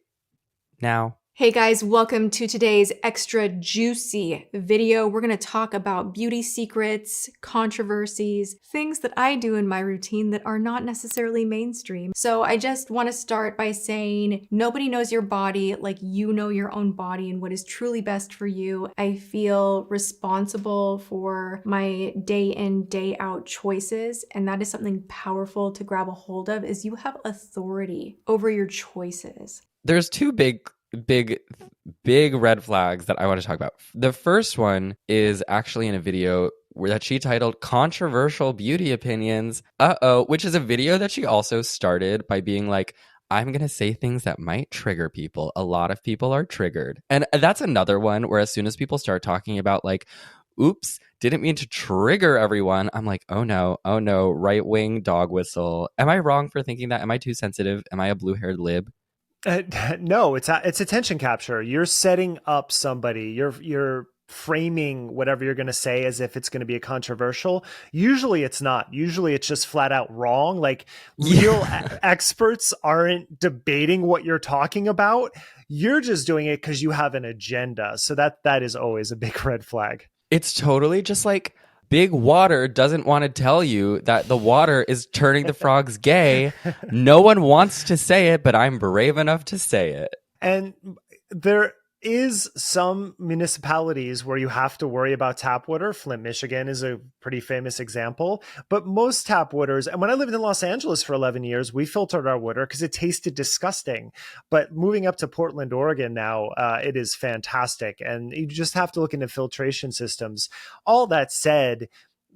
now. Hey guys, welcome to today's extra juicy video. We're going to talk about beauty secrets, controversies, things that I do in my routine that are not necessarily mainstream. So I just want to start by saying nobody knows your body like you know your own body and what is truly best for you. I feel responsible for my day in, day out choices, and that is something powerful to grab a hold of, is you have authority over your choices. There's two big red flags that I want to talk about. The first one is actually in a video that she titled Controversial Beauty Opinions, which is a video that she also started by being like, I'm going to say things that might trigger people. A lot of people are triggered. And that's another one where as soon as people start talking about like, oops, didn't mean to trigger everyone, I'm like, oh no, right-wing dog whistle. Am I wrong for thinking that? Am I too sensitive? Am I a blue-haired lib? No, it's attention capture. You're setting up somebody. You're framing whatever you're going to say as if it's going to be a controversial. Usually it's not. Usually it's just flat out wrong. Like real experts aren't debating what you're talking about. You're just doing it because you have an agenda. So that is always a big red flag. It's totally just like Big Water doesn't want to tell you that the water is turning the frogs gay. No one wants to say it, but I'm brave enough to say it. And there is some municipalities where you have to worry about tap water. Flint, Michigan is a pretty famous example. But most tap waters, and when I lived in Los Angeles for 11 years, we filtered our water because it tasted disgusting. But moving up to Portland, Oregon now, it is fantastic. And you just have to look into filtration systems. All that said,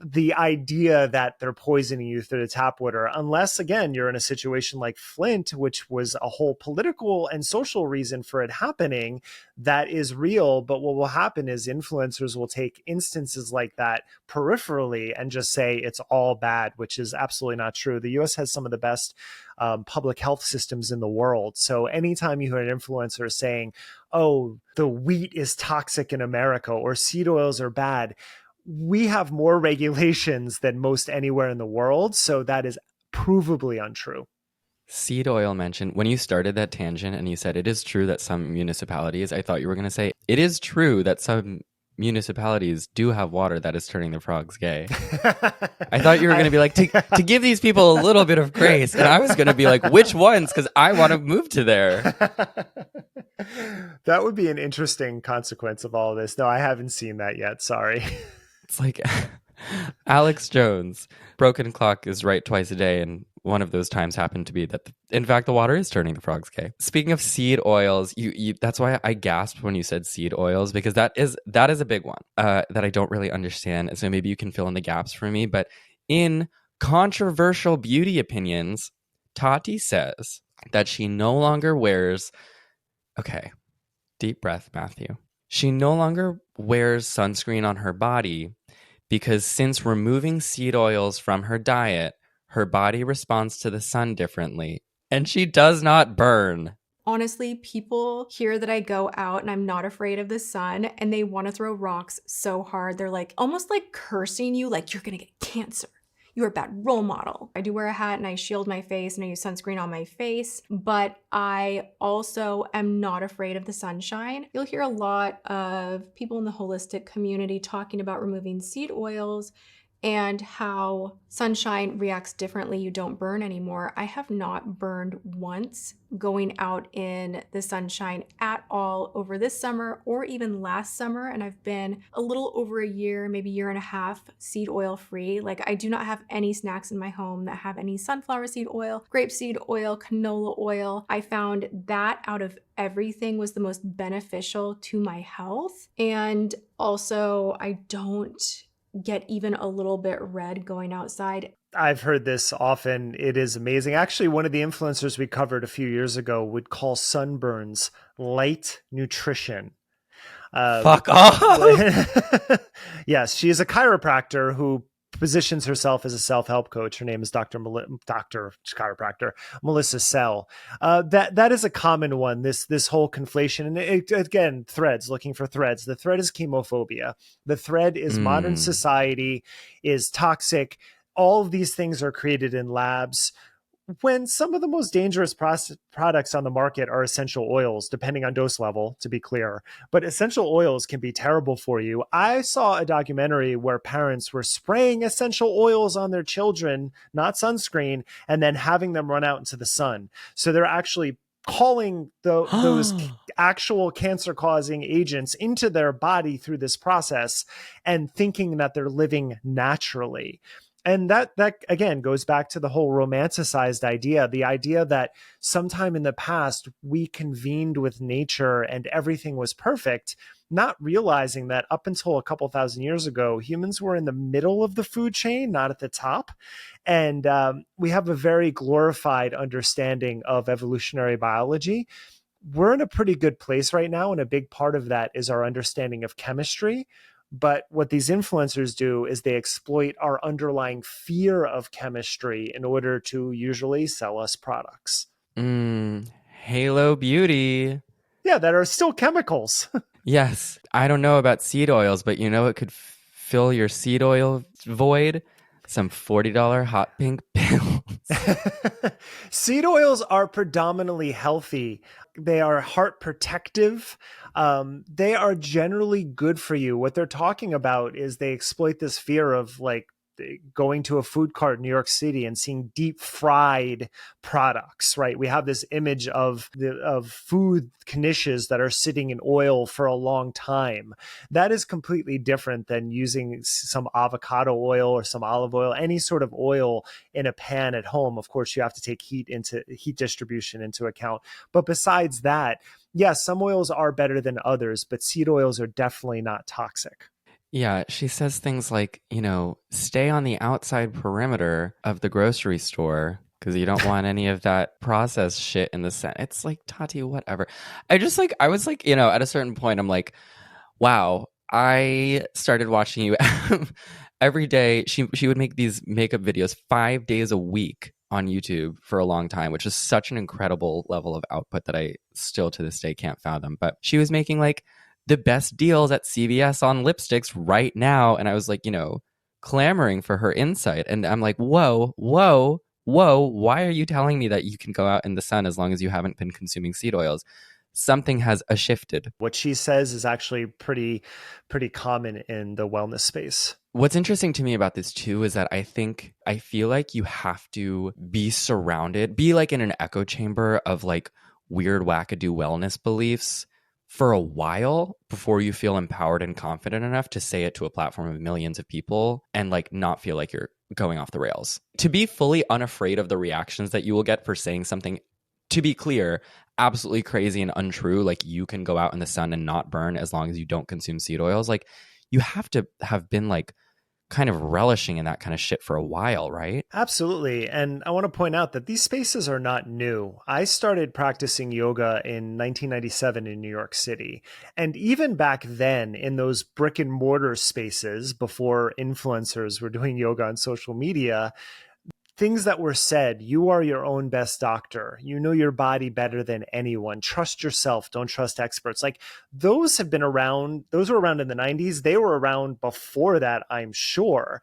the idea that they're poisoning you through the tap water, unless, again, you're in a situation like Flint, which was a whole political and social reason for it happening, that is real. But what will happen is influencers will take instances like that peripherally and just say it's all bad, which is absolutely not true. The US has some of the best public health systems in the world. So anytime you hear an influencer saying, oh, the wheat is toxic in America or seed oils are bad, we have more regulations than most anywhere in the world. So that is provably untrue. Seed oil mentioned, when you started that tangent and you said it is true that some municipalities, I thought you were going to say it is true that some municipalities do have water that is turning the frogs gay. I thought you were going to be like, to give these people a little bit of grace. And I was going to be like, which ones? Because I want to move to there. That would be an interesting consequence of all of this. No, I haven't seen that yet. Sorry. It's like Alex Jones, broken clock is right twice a day, and one of those times happened to be that, in fact, the water is turning the frogs gay. Speaking of seed oils, you that's why I gasped when you said seed oils, because that is a big one that I don't really understand. So maybe you can fill in the gaps for me. But in Controversial Beauty Opinions, Tati says that she no longer wears... Okay, deep breath, Matthew. She no longer wears sunscreen on her body because since removing seed oils from her diet, her body responds to the sun differently, and she does not burn. Honestly, people hear that I go out and I'm not afraid of the sun and they want to throw rocks so hard. They're like almost like cursing you, like you're going to get cancer. You're a bad role model. I do wear a hat and I shield my face and I use sunscreen on my face, but I also am not afraid of the sunshine. You'll hear a lot of people in the holistic community talking about removing seed oils and how sunshine reacts differently. You don't burn anymore. I have not burned once going out in the sunshine at all over this summer or even last summer. And I've been a little over a year, maybe year and a half, seed oil free. Like I do not have any snacks in my home that have any sunflower seed oil, grapeseed oil, canola oil. I found that out of everything was the most beneficial to my health. And also I don't get even a little bit red going outside. I've heard this often. It is amazing. Actually, one of the influencers we covered a few years ago would call sunburns light nutrition. Fuck off! Yes, she is a chiropractor who positions herself as a self-help coach. Her name is Dr. Chiropractor Melissa Sell. That is a common one. This whole conflation, and again, threads. Looking for threads. The thread is chemophobia. The thread is modern society is toxic. All of these things are created in labs, when some of the most dangerous products on the market are essential oils, depending on dose level, to be clear. But essential oils can be terrible for you. I saw a documentary where parents were spraying essential oils on their children, not sunscreen, and then having them run out into the sun. So they're actually calling those actual cancer-causing agents into their body through this process and thinking that they're living naturally. And that again goes back to the whole romanticized idea, the idea that sometime in the past we convened with nature and everything was perfect, not realizing that up until a couple thousand years ago, humans were in the middle of the food chain, not at the top. And we have a very glorified understanding of evolutionary biology. We're in a pretty good place right now, and a big part of that is our understanding of chemistry. But what these influencers do is they exploit our underlying fear of chemistry in order to usually sell us products. Halo Beauty. Yeah, that are still chemicals. Yes. I don't know about seed oils, but you know it could fill your seed oil void? Some $40 hot pink pills. Seed oils are predominantly healthy. They are heart protective. They are generally good for you. What they're talking about is they exploit this fear of like going to a food cart in New York City and seeing deep fried products, right? We have this image of food knishes that are sitting in oil for a long time. That is completely different than using some avocado oil or some olive oil, any sort of oil in a pan at home. Of course, you have to take heat distribution into account. But besides that, yes, some oils are better than others, but seed oils are definitely not toxic. Yeah, she says things like, stay on the outside perimeter of the grocery store because you don't want any of that processed shit in the center. It's like, Tati, whatever. I was like, at a certain point, I'm like, wow, I started watching you every day. She would make these makeup videos 5 days a week on YouTube for a long time, which is such an incredible level of output that I still to this day can't fathom. But she was making like the best deals at CVS on lipsticks right now. And I was like, clamoring for her insight. And I'm like, whoa, why are you telling me that you can go out in the sun as long as you haven't been consuming seed oils? Something has shifted. What she says is actually pretty common in the wellness space. What's interesting to me about this too is that I feel like you have to be like in an echo chamber of like weird wackadoo wellness beliefs for a while before you feel empowered and confident enough to say it to a platform of millions of people and like not feel like you're going off the rails. To be fully unafraid of the reactions that you will get for saying something, to be clear, absolutely crazy and untrue, like you can go out in the sun and not burn as long as you don't consume seed oils. Like you have to have been like kind of relishing in that kind of shit for a while, right? Absolutely. And I want to point out that these spaces are not new. I started practicing yoga in 1997 in New York City. And even back then, in those brick and mortar spaces, before influencers were doing yoga on social media, things that were said: you are your own best doctor, you know your body better than anyone, trust yourself, don't trust experts, like those have been around. Those were around in the 90s. They were around before that, I'm sure.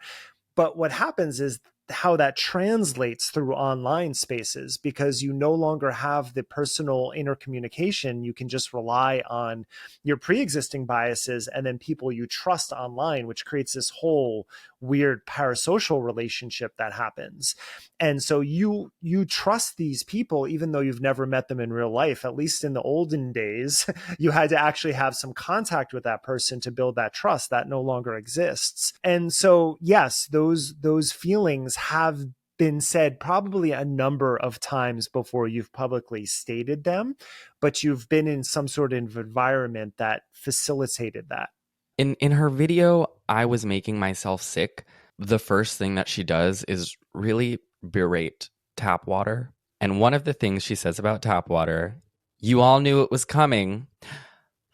But what happens is how that translates through online spaces, because you no longer have the personal intercommunication. You can just rely on your pre-existing biases and then people you trust online, which creates this whole weird parasocial relationship that happens. And so you trust these people even though you've never met them in real life. At least in the olden days, you had to actually have some contact with that person to build that trust. That no longer exists. And so yes, those feelings have been said probably a number of times before you've publicly stated them, but you've been in some sort of environment that facilitated that. In her video, I was making myself sick. The first thing that she does is really berate tap water. And one of the things she says about tap water, you all knew it was coming: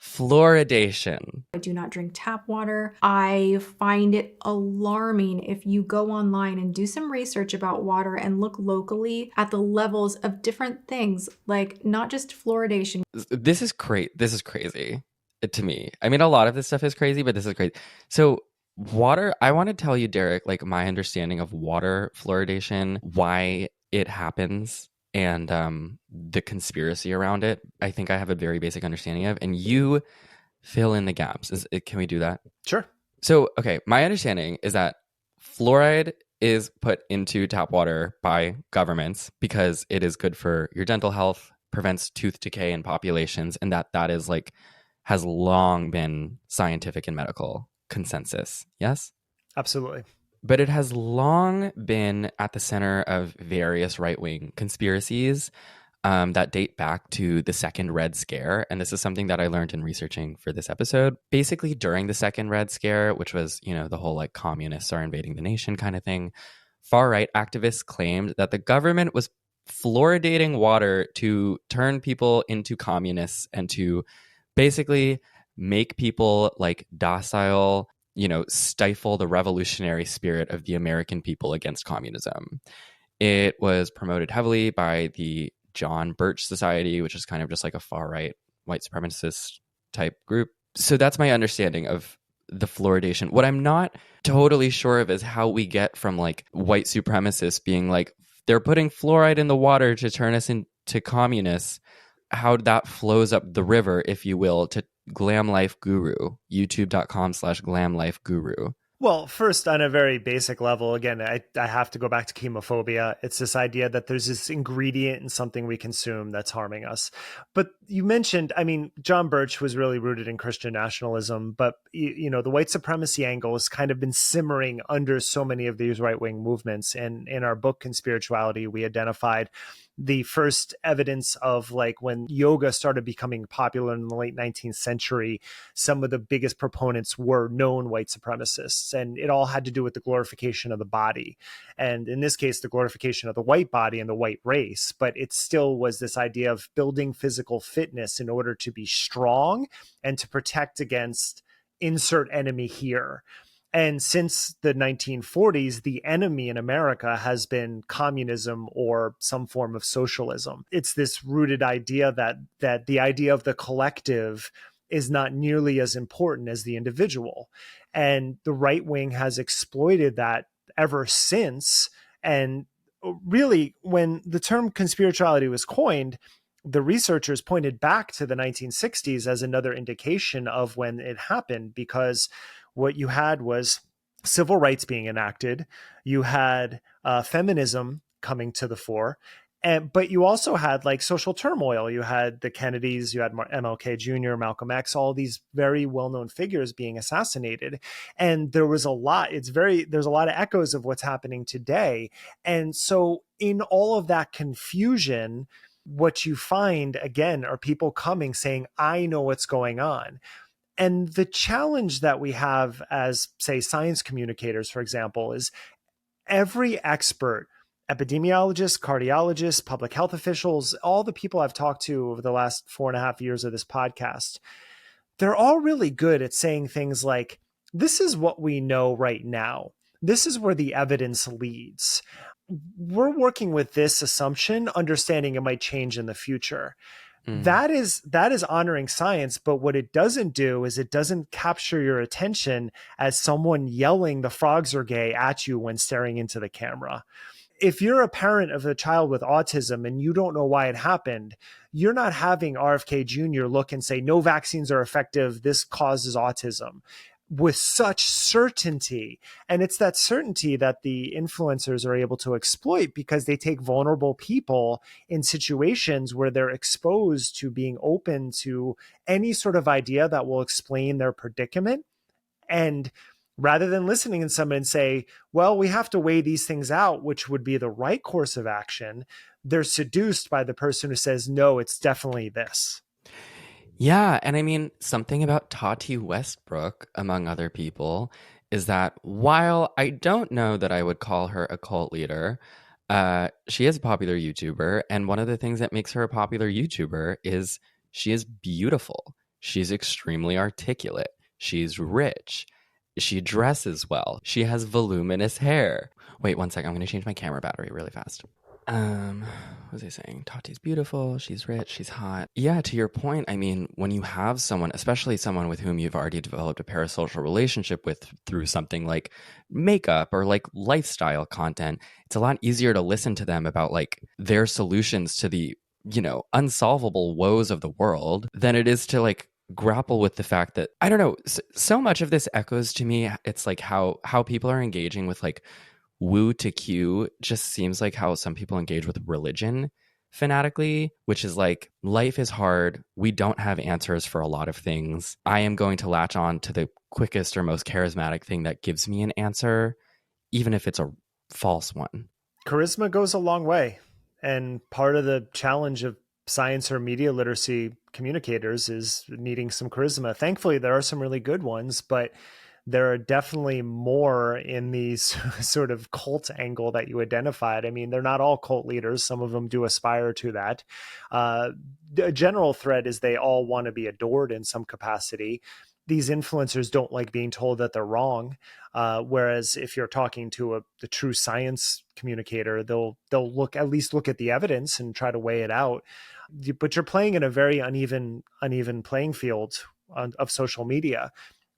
fluoridation. I do not drink tap water. I find it alarming if you go online and do some research about water and look locally at the levels of different things, like not just fluoridation. This is great. This is crazy to me. I mean, a lot of this stuff is crazy, but this is crazy. So water, I want to tell you, Derek, like my understanding of water fluoridation, why it happens, and the conspiracy around it. I think I have a very basic understanding of, and you fill in the gaps. Can we do that? Sure. So, okay, my understanding is that fluoride is put into tap water by governments because it is good for your dental health, prevents tooth decay in populations, and that is like has long been scientific and medical consensus. Yes? Absolutely. But it has long been at the center of various right-wing conspiracies that date back to the Second Red Scare. And this is something that I learned in researching for this episode. Basically, during the Second Red Scare, which was, the whole like communists are invading the nation kind of thing, far-right activists claimed that the government was fluoridating water to turn people into communists and to basically make people like docile, stifle the revolutionary spirit of the American people against communism. It was promoted heavily by the John Birch Society, which is kind of just like a far-right white supremacist type group. So that's my understanding of the fluoridation. What I'm not totally sure of is how we get from like white supremacists being like, they're putting fluoride in the water to turn us into communists, how that flows up the river, if you will, to Glam Life Guru, youtube.com/Glam Life Guru. Well, first, on a very basic level, again, I have to go back to chemophobia. It's this idea that there's this ingredient in something we consume that's harming us. But you mentioned, John Birch was really rooted in Christian nationalism, but, the white supremacy angle has kind of been simmering under so many of these right-wing movements. And in our book, Conspirituality, we identified the first evidence of like when yoga started becoming popular in the late 19th century, some of the biggest proponents were known white supremacists, and it all had to do with the glorification of the body. And in this case, the glorification of the white body and the white race, but it still was this idea of building physical fitness in order to be strong and to protect against insert enemy here. And since the 1940s, the enemy in America has been communism or some form of socialism. It's this rooted idea that the idea of the collective is not nearly as important as the individual. And the right wing has exploited that ever since. And really, when the term conspirituality was coined, the researchers pointed back to the 1960s as another indication of when it happened, because what you had was civil rights being enacted. You had feminism coming to the fore. But you also had like social turmoil. You had the Kennedys, you had MLK Jr., Malcolm X, all these very well-known figures being assassinated. And there was a lot, there's a lot of echoes of what's happening today. And so in all of that confusion, what you find again are people coming saying, I know what's going on. And the challenge that we have as, say, science communicators, for example, is every expert, epidemiologists, cardiologists, public health officials, all the people I've talked to over the last 4.5 years of this podcast, they're all really good at saying things like, this is what we know right now. This is where the evidence leads. We're working with this assumption, understanding it might change in the future. That is honoring science, but what it doesn't do is it doesn't capture your attention as someone yelling the frogs are gay at you when staring into the camera. If you're a parent of a child with autism and you don't know why it happened, you're not having RFK Jr. look and say, no vaccines are effective, this causes autism, with such certainty. And it's that certainty that the influencers are able to exploit, because they take vulnerable people in situations where they're exposed to being open to any sort of idea that will explain their predicament. And rather than listening to someone and say, well, we have to weigh these things out, which would be the right course of action, they're seduced by the person who says, no, it's definitely this. Yeah, and I mean, something about Tati Westbrook, among other people, is that while I don't know that I would call her a cult leader, she is a popular YouTuber, and one of the things that makes her a popular YouTuber is she is beautiful. She's extremely articulate. She's rich. She dresses well. She has voluminous hair. Wait, one second. I'm going to change my camera battery really fast. What was I saying? Tati's beautiful. She's rich. She's hot. Yeah, to your point, I mean, when you have someone, especially someone with whom you've already developed a parasocial relationship with through something like makeup or like lifestyle content, it's a lot easier to listen to them about like their solutions to the, unsolvable woes of the world than it is to like grapple with the fact that, I don't know, so much of this echoes to me. It's like how people are engaging with like woo to Q just seems like how some people engage with religion fanatically, which is like, life is hard. We don't have answers for a lot of things. I am going to latch on to the quickest or most charismatic thing that gives me an answer, even if it's a false one. Charisma goes a long way. And part of the challenge of science or media literacy communicators is needing some charisma. Thankfully, there are some really good ones, but there are definitely more in these sort of cult angle that you identified. I mean, they're not all cult leaders. Some of them do aspire to that. The general thread is they all want to be adored in some capacity. These influencers don't like being told that they're wrong. Whereas if you're talking to the true science communicator, they'll at least look at the evidence and try to weigh it out. But you're playing in a very uneven playing field of social media,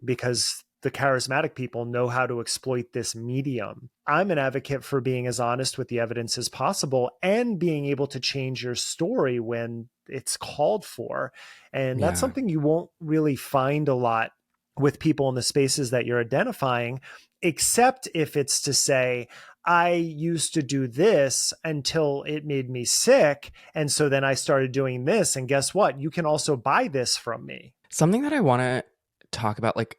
because the charismatic people know how to exploit this medium. I'm an advocate for being as honest with the evidence as possible and being able to change your story when it's called for. And that's something you won't really find a lot with people in the spaces that you're identifying, except if it's to say, I used to do this until it made me sick. And so then I started doing this. And guess what? You can also buy this from me. Something that I want to talk about, like,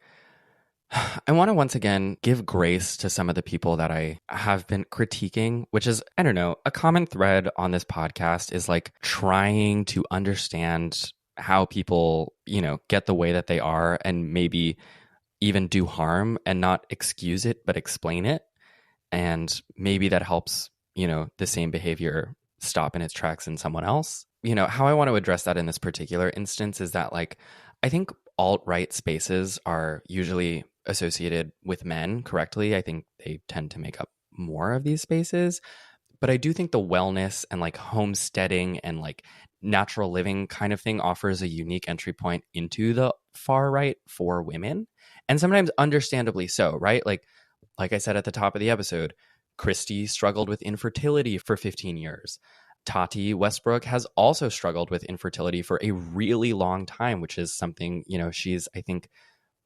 I want to once again give grace to some of the people that I have been critiquing, which is, I don't know, a common thread on this podcast is like trying to understand how people, get the way that they are and maybe even do harm and not excuse it, but explain it. And maybe that helps, the same behavior stop in its tracks in someone else. How I want to address that in this particular instance is that, like, I think alt-right spaces are usually associated with men correctly. I think they tend to make up more of these spaces. But I do think the wellness and like homesteading and like natural living kind of thing offers a unique entry point into the far right for women. And sometimes understandably so, right? Like I said at the top of the episode, Christy struggled with infertility for 15 years. Tati Westbrook has also struggled with infertility for a really long time, which is something, she's, I think,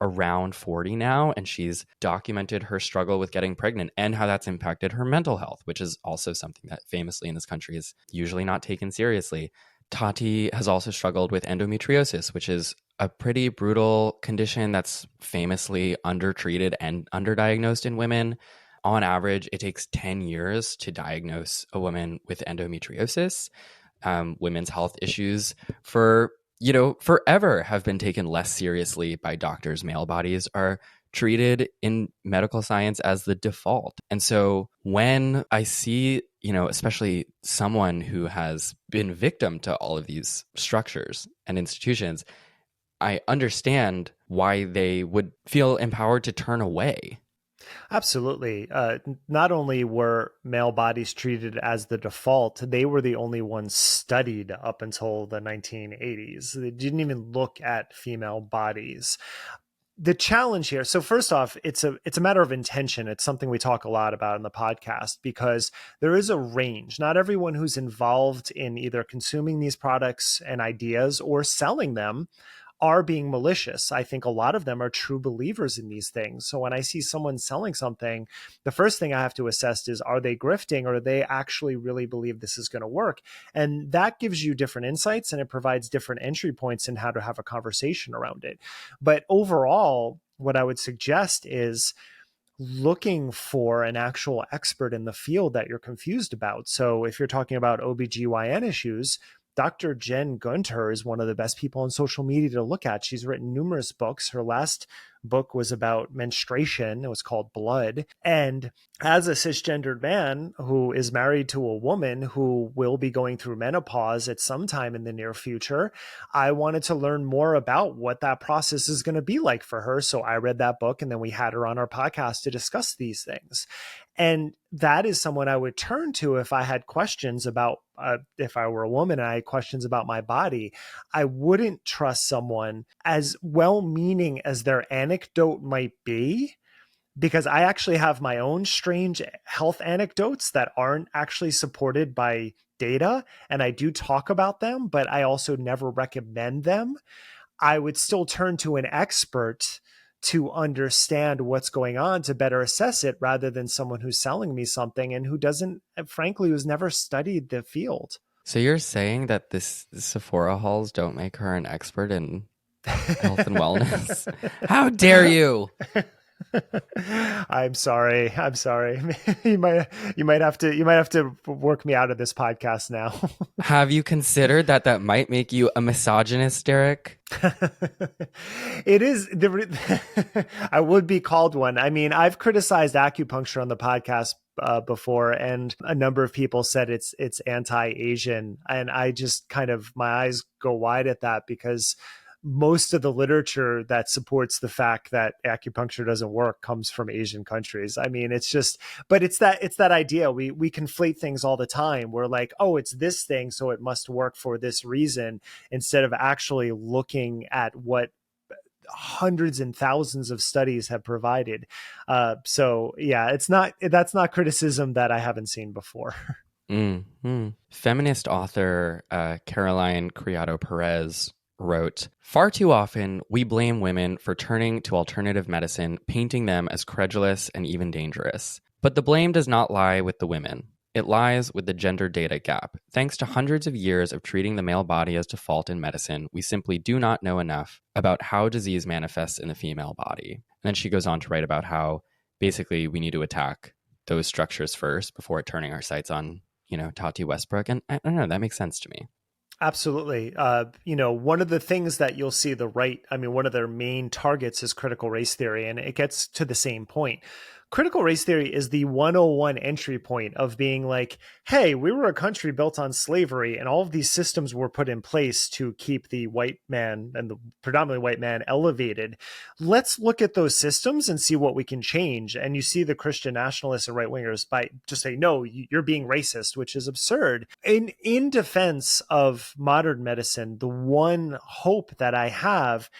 around 40 now, and she's documented her struggle with getting pregnant and how that's impacted her mental health, which is also something that famously in this country is usually not taken seriously. Tati has also struggled with endometriosis, which is a pretty brutal condition that's famously undertreated and underdiagnosed in women. On average, it takes 10 years to diagnose a woman with endometriosis. Women's health issues for forever have been taken less seriously by doctors. Male bodies are treated in medical science as the default. And so when I see, especially someone who has been victim to all of these structures and institutions, I understand why they would feel empowered to turn away. Absolutely. Not only were male bodies treated as the default, they were the only ones studied up until the 1980s. They didn't even look at female bodies. The challenge here, so first off, it's a matter of intention. It's something we talk a lot about in the podcast because there is a range. Not everyone who's involved in either consuming these products and ideas or selling them are being malicious. I think a lot of them are true believers in these things. So when I see someone selling something, the first thing I have to assess is, are they grifting or do they actually really believe this is going to work? And that gives you different insights and it provides different entry points in how to have a conversation around it. But overall, what I would suggest is looking for an actual expert in the field that you're confused about. So if you're talking about OBGYN issues, Dr. Jen Gunter is one of the best people on social media to look at. She's written numerous books. Her last book was about menstruation. It was called Blood. And as a cisgendered man who is married to a woman who will be going through menopause at some time in the near future, I wanted to learn more about what that process is going to be like for her. So I read that book and then we had her on our podcast to discuss these things. And that is someone I would turn to if I had questions about, if I were a woman and I had questions about my body. I wouldn't trust someone as well-meaning as their anecdote might be, because I actually have my own strange health anecdotes that aren't actually supported by data. And I do talk about them, but I also never recommend them. I would still turn to an expert to understand what's going on to better assess it rather than someone who's selling me something and who doesn't, frankly, who's never studied the field. So you're saying that this Sephora hauls don't make her an expert in health and wellness? How dare you? I'm sorry. You might have to work me out of this podcast now. Have you considered that might make you a misogynist, Derek? It is. I would be called one. I mean, I've criticized acupuncture on the podcast before, and a number of people said it's anti-Asian, and I just my eyes go wide at that because most of the literature that supports the fact that acupuncture doesn't work comes from Asian countries. I mean, it's that idea. We conflate things all the time. We're like, oh, it's this thing, so it must work for this reason, instead of actually looking at what hundreds and thousands of studies have provided. So yeah, that's not criticism that I haven't seen before. Mm-hmm. Feminist author Caroline Criado Perez wrote, "Far too often, we blame women for turning to alternative medicine, painting them as credulous and even dangerous. But the blame does not lie with the women. It lies with the gender data gap. Thanks to hundreds of years of treating the male body as default in medicine, we simply do not know enough about how disease manifests in the female body." And then she goes on to write about how basically we need to attack those structures first before turning our sights on, Tati Westbrook. And I don't know, that makes sense to me. Absolutely. One of the things that you'll see one of their main targets is critical race theory, and it gets to the same point. Critical race theory is the 101 entry point of being like, hey, we were a country built on slavery, and all of these systems were put in place to keep the white man and the predominantly white man elevated. Let's look at those systems and see what we can change. And you see the Christian nationalists and right wingers by just say, no, you're being racist, which is absurd. In defense of modern medicine, the one hope that I have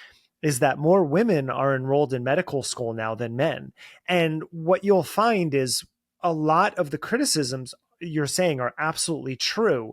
is that more women are enrolled in medical school now than men. And what you'll find is a lot of the criticisms you're saying are absolutely true,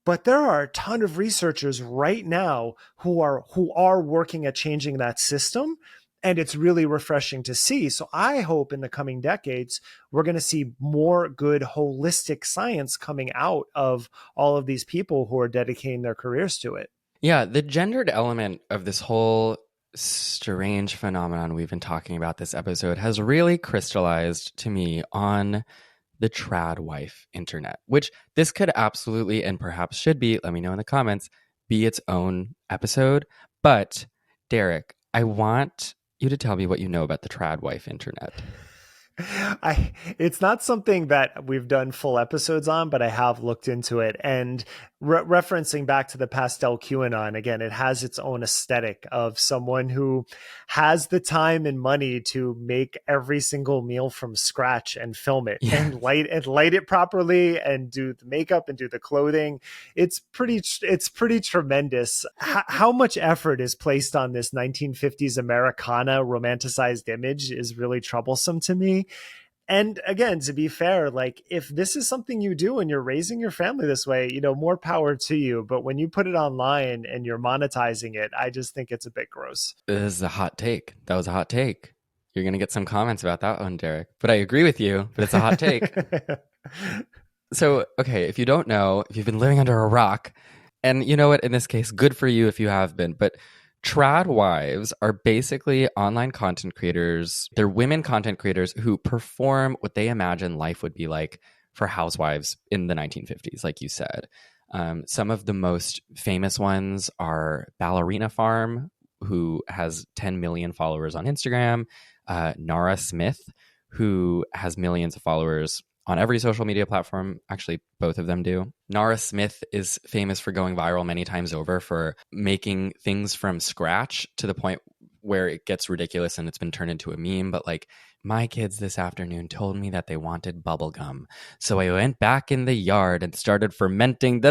but there are a ton of researchers right now who are working at changing that system. And it's really refreshing to see. So I hope in the coming decades, we're going to see more good holistic science coming out of all of these people who are dedicating their careers to it. Yeah, the gendered element of this whole strange phenomenon we've been talking about this episode has really crystallized to me on the trad wife internet, which this could absolutely and perhaps should be, let me know in the comments, be its own episode. But Derek, I want you to tell me what you know about the trad wife internet. It's not something that we've done full episodes on, but I have looked into it. And referencing back to the pastel QAnon, again, it has its own aesthetic of someone who has the time and money to make every single meal from scratch and film it and light it properly and do the makeup and do the clothing. It's pretty tremendous. How much effort is placed on this 1950s Americana romanticized image is really troublesome to me. And again, to be fair, like if this is something you do and you're raising your family this way, more power to you. But when you put it online and you're monetizing it, I just think it's a bit gross. This is a hot take. That was a hot take. You're going to get some comments about that one, Derek. But I agree with you, but it's a hot take. So, okay, if you don't know, if you've been living under a rock, and you know what, in this case, good for you if you have been, but trad wives are basically online content creators. They're women content creators who perform what they imagine life would be like for housewives in the 1950s, like you said. Some of the most famous ones are Ballerina Farm, who has 10 million followers on Instagram, Nara Smith, who has millions of followers on every social media platform. Actually, both of them do. Nara Smith is famous for going viral many times over for making things from scratch to the point where it gets ridiculous and it's been turned into a meme. But like, my kids this afternoon told me that they wanted bubble gum. So I went back in the yard and started fermenting.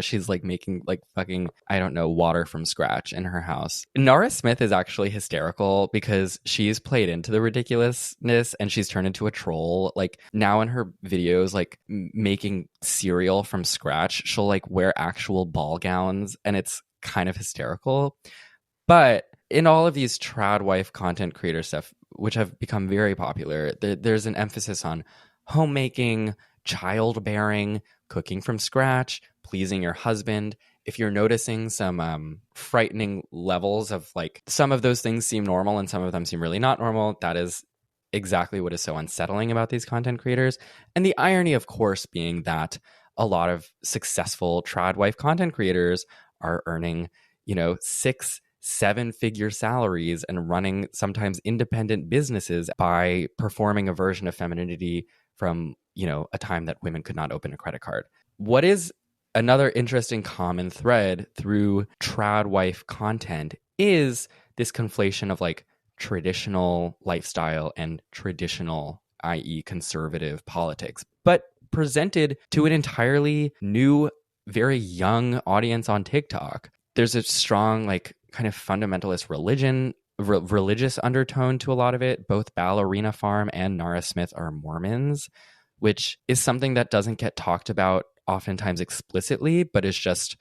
She's like making like fucking, I don't know, water from scratch in her house. Nara Smith is actually hysterical because she's played into the ridiculousness and she's turned into a troll. Like now in her videos, like making cereal from scratch, she'll like wear actual ball gowns and it's kind of hysterical. But in all of these trad wife content creator stuff, which have become very popular, there's an emphasis on homemaking, childbearing, cooking from scratch, pleasing your husband. If you're noticing some frightening levels of like some of those things seem normal and some of them seem really not normal, that is exactly what is so unsettling about these content creators. And the irony, of course, being that a lot of successful trad wife content creators are earning, 6-7-figure salaries and running sometimes independent businesses by performing a version of femininity from, a time that women could not open a credit card. What is another interesting common thread through trad wife content is this conflation of like traditional lifestyle and traditional, i.e. conservative politics, but presented to an entirely new, very young audience on TikTok. There's a strong like kind of fundamentalist religious undertone to a lot of it. Both Ballerina Farm and Nara Smith are Mormons, which is something that doesn't get talked about oftentimes explicitly, but is just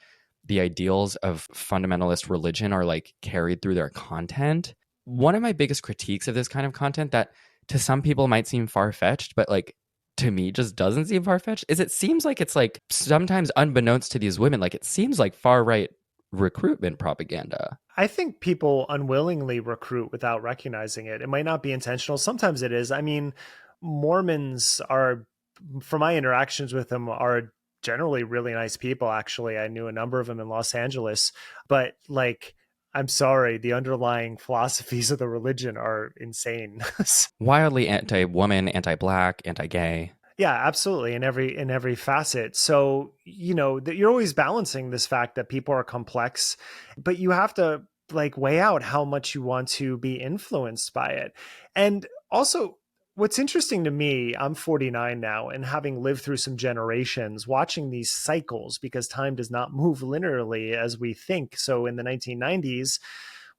the ideals of fundamentalist religion are like carried through their content. One of my biggest critiques of this kind of content that to some people might seem far-fetched, but like to me just doesn't seem far-fetched, is it seems like it's like sometimes unbeknownst to these women, like it seems like far-right recruitment propaganda. I think people unwillingly recruit without recognizing it. It might not be intentional. Sometimes it is. I mean, Mormons are, from my interactions with them, are generally really nice people. Actually, I knew a number of them in Los Angeles, but like, I'm sorry, the underlying philosophies of the religion are insane. Wildly anti-woman, anti-black, anti-gay. Yeah, absolutely. In every facet. So, you're always balancing this fact that people are complex, but you have to like weigh out how much you want to be influenced by it. And also, what's interesting to me, I'm 49 now, and having lived through some generations, watching these cycles, because time does not move linearly as we think. So in the 1990s,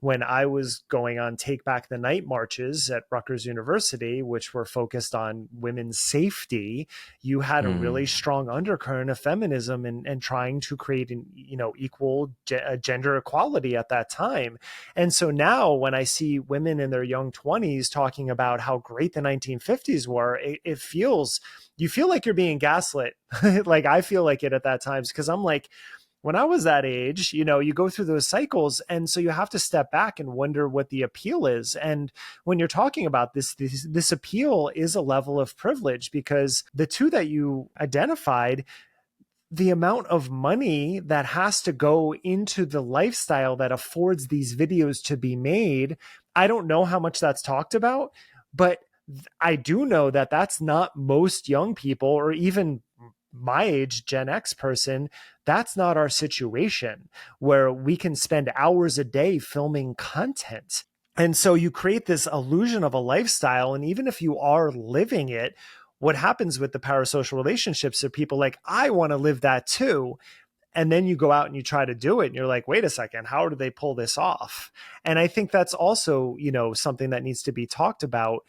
when I was going on Take Back the Night marches at Rutgers University, which were focused on women's safety, you had a really strong undercurrent of feminism and trying to create an equal gender equality at that time. And so now when I see women in their young 20s talking about how great the 1950s were, it feels, you feel like you're being gaslit. Like I feel like it at that time, because I'm like, when I was that age, you go through those cycles. And so you have to step back and wonder what the appeal is. And when you're talking about this appeal is a level of privilege, because the two that you identified, the amount of money that has to go into the lifestyle that affords these videos to be made, I don't know how much that's talked about, but I do know that that's not most young people, or even my age, Gen X person. That's not our situation, where we can spend hours a day filming content. And so you create this illusion of a lifestyle. And even if you are living it, what happens with the parasocial relationships are people like, I want to live that too. And then you go out and you try to do it and you're like, wait a second, how do they pull this off? And I think that's also, something that needs to be talked about.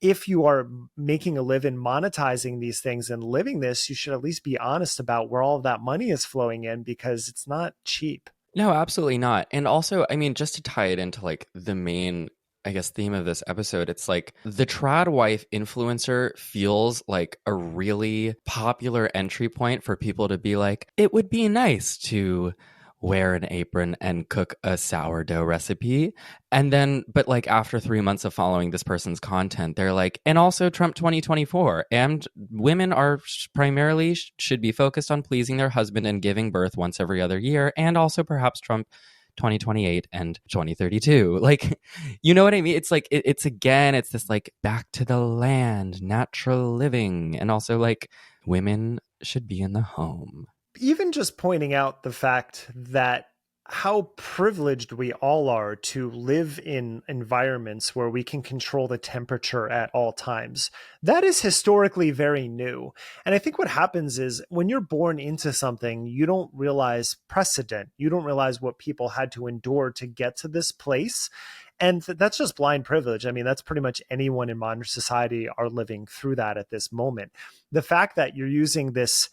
If you are making a living monetizing these things and living this, you should at least be honest about where all of that money is flowing in, because it's not cheap. No, absolutely not. And also, I mean, just to tie it into like the main, I guess, theme of this episode, it's like the trad wife influencer feels like a really popular entry point for people to be like, it would be nice to wear an apron and cook a sourdough recipe. And then, but like after 3 months of following this person's content, they're like, and also Trump 2024. And women are primarily should be focused on pleasing their husband and giving birth once every other year. And also perhaps Trump 2028 and 2032. Like, you know what I mean? It's like, it's this like back to the land, natural living. And also like women should be in the home. Even just pointing out the fact that how privileged we all are to live in environments where we can control the temperature at all times. That is historically very new. And I think what happens is when you're born into something, you don't realize precedent. You don't realize what people had to endure to get to this place. And that's just blind privilege. I mean, that's pretty much anyone in modern society are living through that at this moment. The fact that you're using this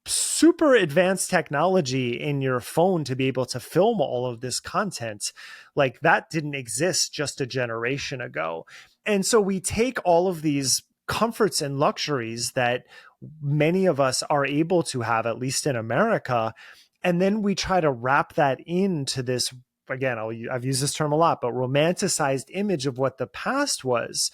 super advanced technology in your phone to be able to film all of this content, like that didn't exist just a generation ago. And so we take all of these comforts and luxuries that many of us are able to have, at least in America, and then we try to wrap that into this, again, I've used this term a lot, but romanticized image of what the past was.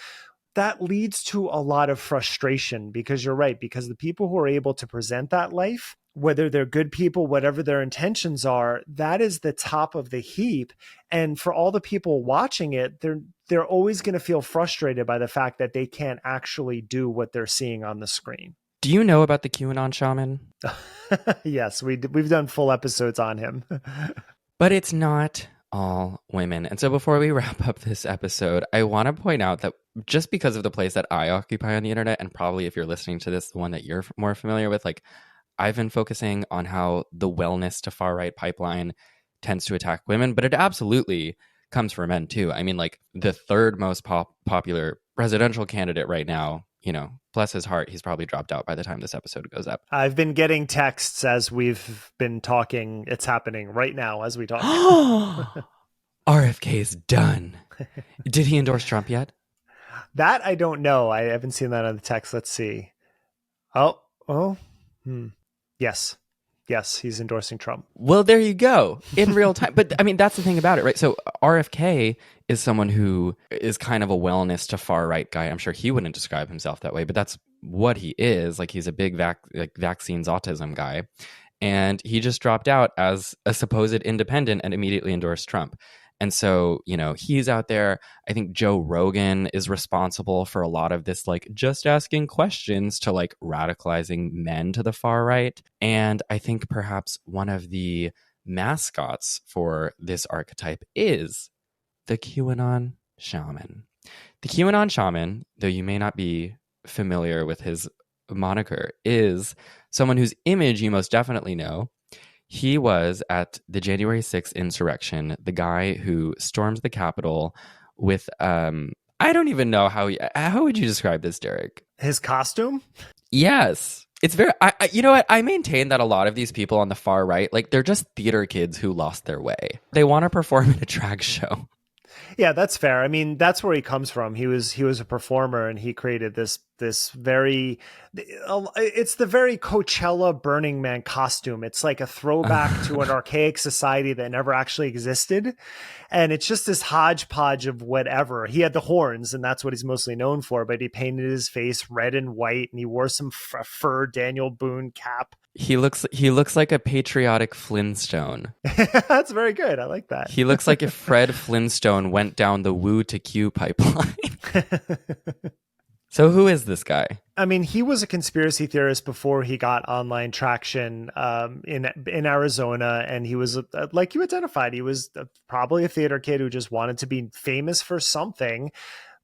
That leads to a lot of frustration, because you're right, because the people who are able to present that life, whether they're good people, whatever their intentions are, that is the top of the heap. And for all the people watching it, they're always going to feel frustrated by the fact that they can't actually do what they're seeing on the screen. Do you know about the QAnon shaman? Yes, we've done full episodes on him. But it's not all women. And so before we wrap up this episode, I want to point out that just because of the place that I occupy on the internet, and probably if you're listening to this, the one that you're more familiar with, like I've been focusing on how the wellness to far right pipeline tends to attack women, but it absolutely comes for men too. I mean, like the third most popular presidential candidate right now, bless his heart, he's probably dropped out by the time this episode goes up. I've been getting texts as we've been talking. It's happening right now as we talk. RFK's done. Did he endorse Trump yet? That I don't know. I haven't seen that on the text. Let's see. Yes, he's endorsing Trump. Well, there you go, in real time. But I mean, that's the thing about it, right? So RFK is someone who is kind of a wellness to far right guy. I'm sure he wouldn't describe himself that way, but that's what he is. Like he's a big vaccines autism guy. And he just dropped out as a supposed independent and immediately endorsed Trump. And so, he's out there. I think Joe Rogan is responsible for a lot of this, like just asking questions to like radicalizing men to the far right. And I think perhaps one of the mascots for this archetype is the QAnon shaman. The QAnon shaman, though you may not be familiar with his moniker, is someone whose image you most definitely know. He was at the January 6th insurrection, the guy who stormed the Capitol with, I don't even know how would you describe this, Derek? His costume? Yes. It's very, you know what? I maintain that a lot of these people on the far right, like they're just theater kids who lost their way. They want to perform in a drag show. Yeah, that's fair. I mean, that's where he comes from. He was a performer and he created this this very, it's the very Coachella Burning Man costume. It's like a throwback to an archaic society that never actually existed. And it's just this hodgepodge of whatever. He had the horns, and that's what he's mostly known for, but he painted his face red and white, and he wore some fur Daniel Boone cap. He looks like a patriotic Flintstone. That's very good. I like that. He looks like if Fred Flintstone went down the Woo to Q pipeline. So who is this guy? I mean, he was a conspiracy theorist before he got online traction in Arizona, and he was like you identified. He was probably a theater kid who just wanted to be famous for something,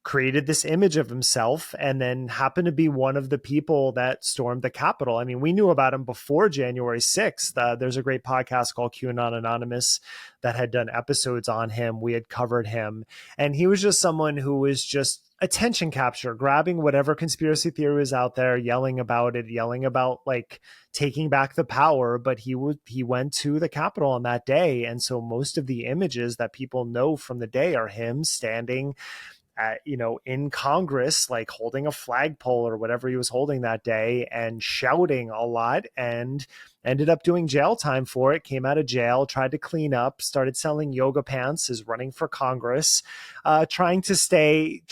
created this image of himself, and then happened to be one of the people that stormed the Capitol. I mean, we knew about him before January 6th. There's a great podcast called QAnon Anonymous that had done episodes on him. We had covered him, and he was just someone who was just attention capture, grabbing whatever conspiracy theory was out there, yelling about it, yelling about like taking back the power. But he went to the Capitol on that day, and so most of the images that people know from the day are him standing at, in Congress, like holding a flagpole or whatever he was holding that day, and shouting a lot, and ended up doing jail time for it. Came out of jail, tried to clean up, started selling yoga pants, is running for Congress, trying to stay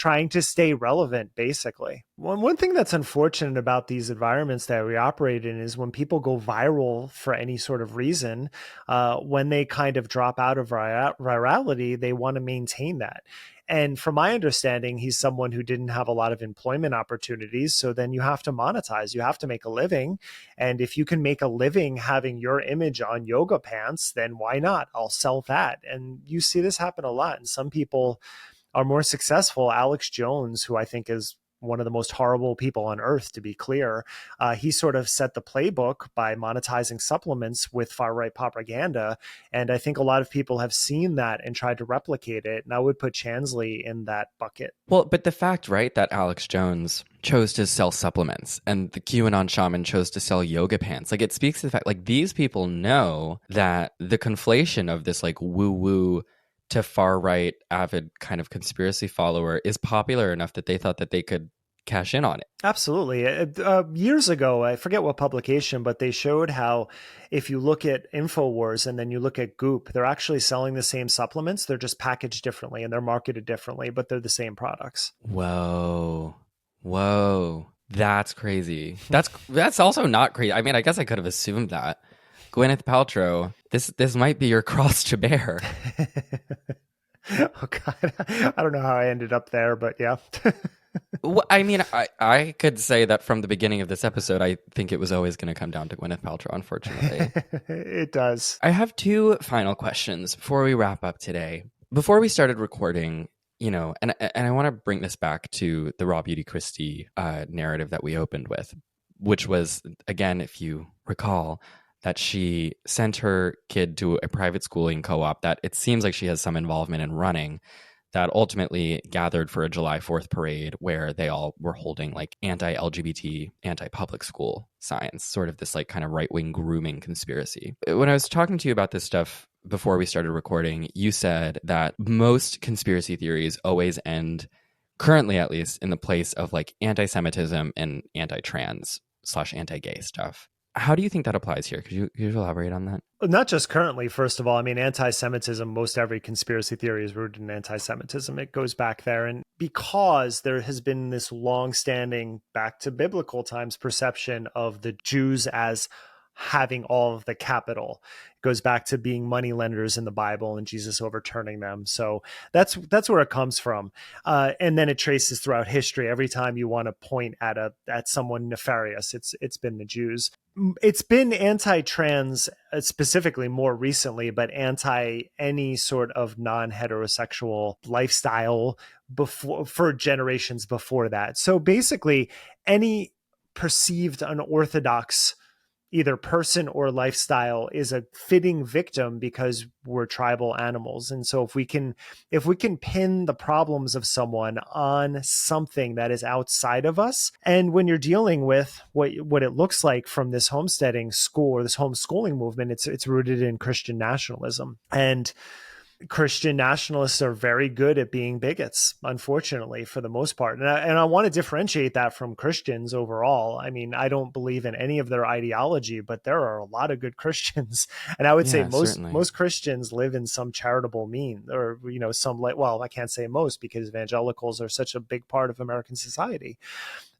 relevant, basically. One thing that's unfortunate about these environments that we operate in is when people go viral for any sort of reason, when they kind of drop out of virality, they want to maintain that. And from my understanding, he's someone who didn't have a lot of employment opportunities. So then you have to monetize, you have to make a living. And if you can make a living having your image on yoga pants, then why not? I'll sell that. And you see this happen a lot. And some people are more successful. Alex Jones, who I think is one of the most horrible people on earth, to be clear, he sort of set the playbook by monetizing supplements with far-right propaganda. And I think a lot of people have seen that and tried to replicate it. And I would put Chansley in that bucket. Well, but the fact, right, that Alex Jones chose to sell supplements and the QAnon shaman chose to sell yoga pants, like it speaks to the fact, like these people know that the conflation of this like woo-woo to far-right avid kind of conspiracy follower is popular enough that they thought that they could cash in on it. Absolutely. Years ago, I forget what publication, but they showed how if you look at InfoWars and then you look at Goop, they're actually selling the same supplements. They're just packaged differently and they're marketed differently, but they're the same products. Whoa. That's crazy. That's also not crazy. I mean, I guess I could have assumed that. Gwyneth Paltrow, this might be your cross to bear. Oh God, I don't know how I ended up there, but yeah. Well, I mean, I could say that from the beginning of this episode, I think it was always going to come down to Gwyneth Paltrow, unfortunately. It does. I have two final questions before we wrap up today. Before we started recording, and I want to bring this back to the Raw Beauty Christie narrative that we opened with, which was, again, if you recall, that she sent her kid to a private schooling co-op that it seems like she has some involvement in running, that ultimately gathered for a July 4th parade where they all were holding like anti-LGBT, anti-public school signs, sort of this like kind of right-wing grooming conspiracy. When I was talking to you about this stuff before we started recording, you said that most conspiracy theories always end, currently at least, in the place of like anti-Semitism and anti-trans / anti-gay stuff. How do you think that applies here? Could you elaborate on that? Not just currently, first of all. I mean, anti-Semitism, most every conspiracy theory is rooted in anti-Semitism. It goes back there. And because there has been this long-standing, back to biblical times, perception of the Jews as having all of the capital. It goes back to being money lenders in the Bible and Jesus overturning them. So that's where it comes from. And then it traces throughout history. Every time you want to point at someone nefarious, it's been the Jews. It's been anti-trans specifically more recently, but anti any sort of non-heterosexual lifestyle for generations before that. So basically, any perceived unorthodox either person or lifestyle is a fitting victim because we're tribal animals. And so if we can pin the problems of someone on something that is outside of us, and when you're dealing with what it looks like from this homesteading school or this homeschooling movement, it's rooted in Christian nationalism. And Christian nationalists are very good at being bigots, unfortunately, for the most part. And I want to differentiate that from Christians overall. I mean, I don't believe in any of their ideology, but there are a lot of good Christians. And I would say Yeah, most certainly. most Christians live in some charitable mean, or, some, like, well, I can't say most because evangelicals are such a big part of American society.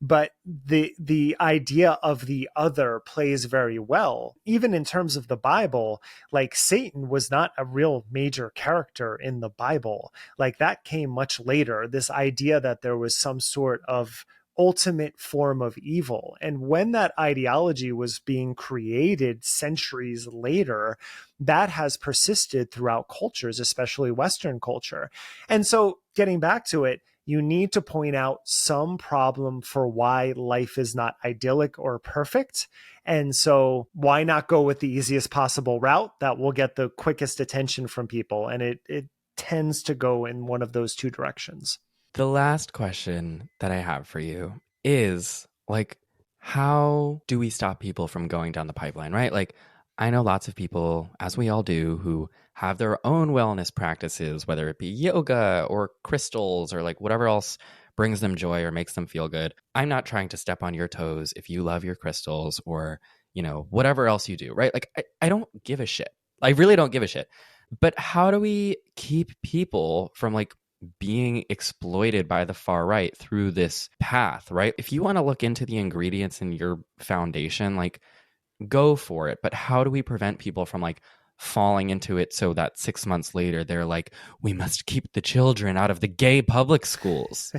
But the idea of the other plays very well, even in terms of the Bible. Like, Satan was not a real major character in the Bible. Like, that came much later, this idea that there was some sort of ultimate form of evil. And when that ideology was being created centuries later, that has persisted throughout cultures, especially Western culture. And so, getting back to it, you need to point out some problem for why life is not idyllic or perfect. And so, why not go with the easiest possible route that will get the quickest attention from people? And it tends to go in one of those two directions. The last question that I have for you is like, how do we stop people from going down the pipeline, right? Like, I know lots of people, as we all do, who have their own wellness practices, whether it be yoga or crystals or like whatever else brings them joy or makes them feel good. I'm not trying to step on your toes if you love your crystals or, whatever else you do, right? Like, I don't give a shit. I really don't give a shit. But how do we keep people from like being exploited by the far right through this path, right? If you want to look into the ingredients in your foundation, like, go for it. But how do we prevent people from like falling into it so that 6 months later they're like, we must keep the children out of the gay public schools?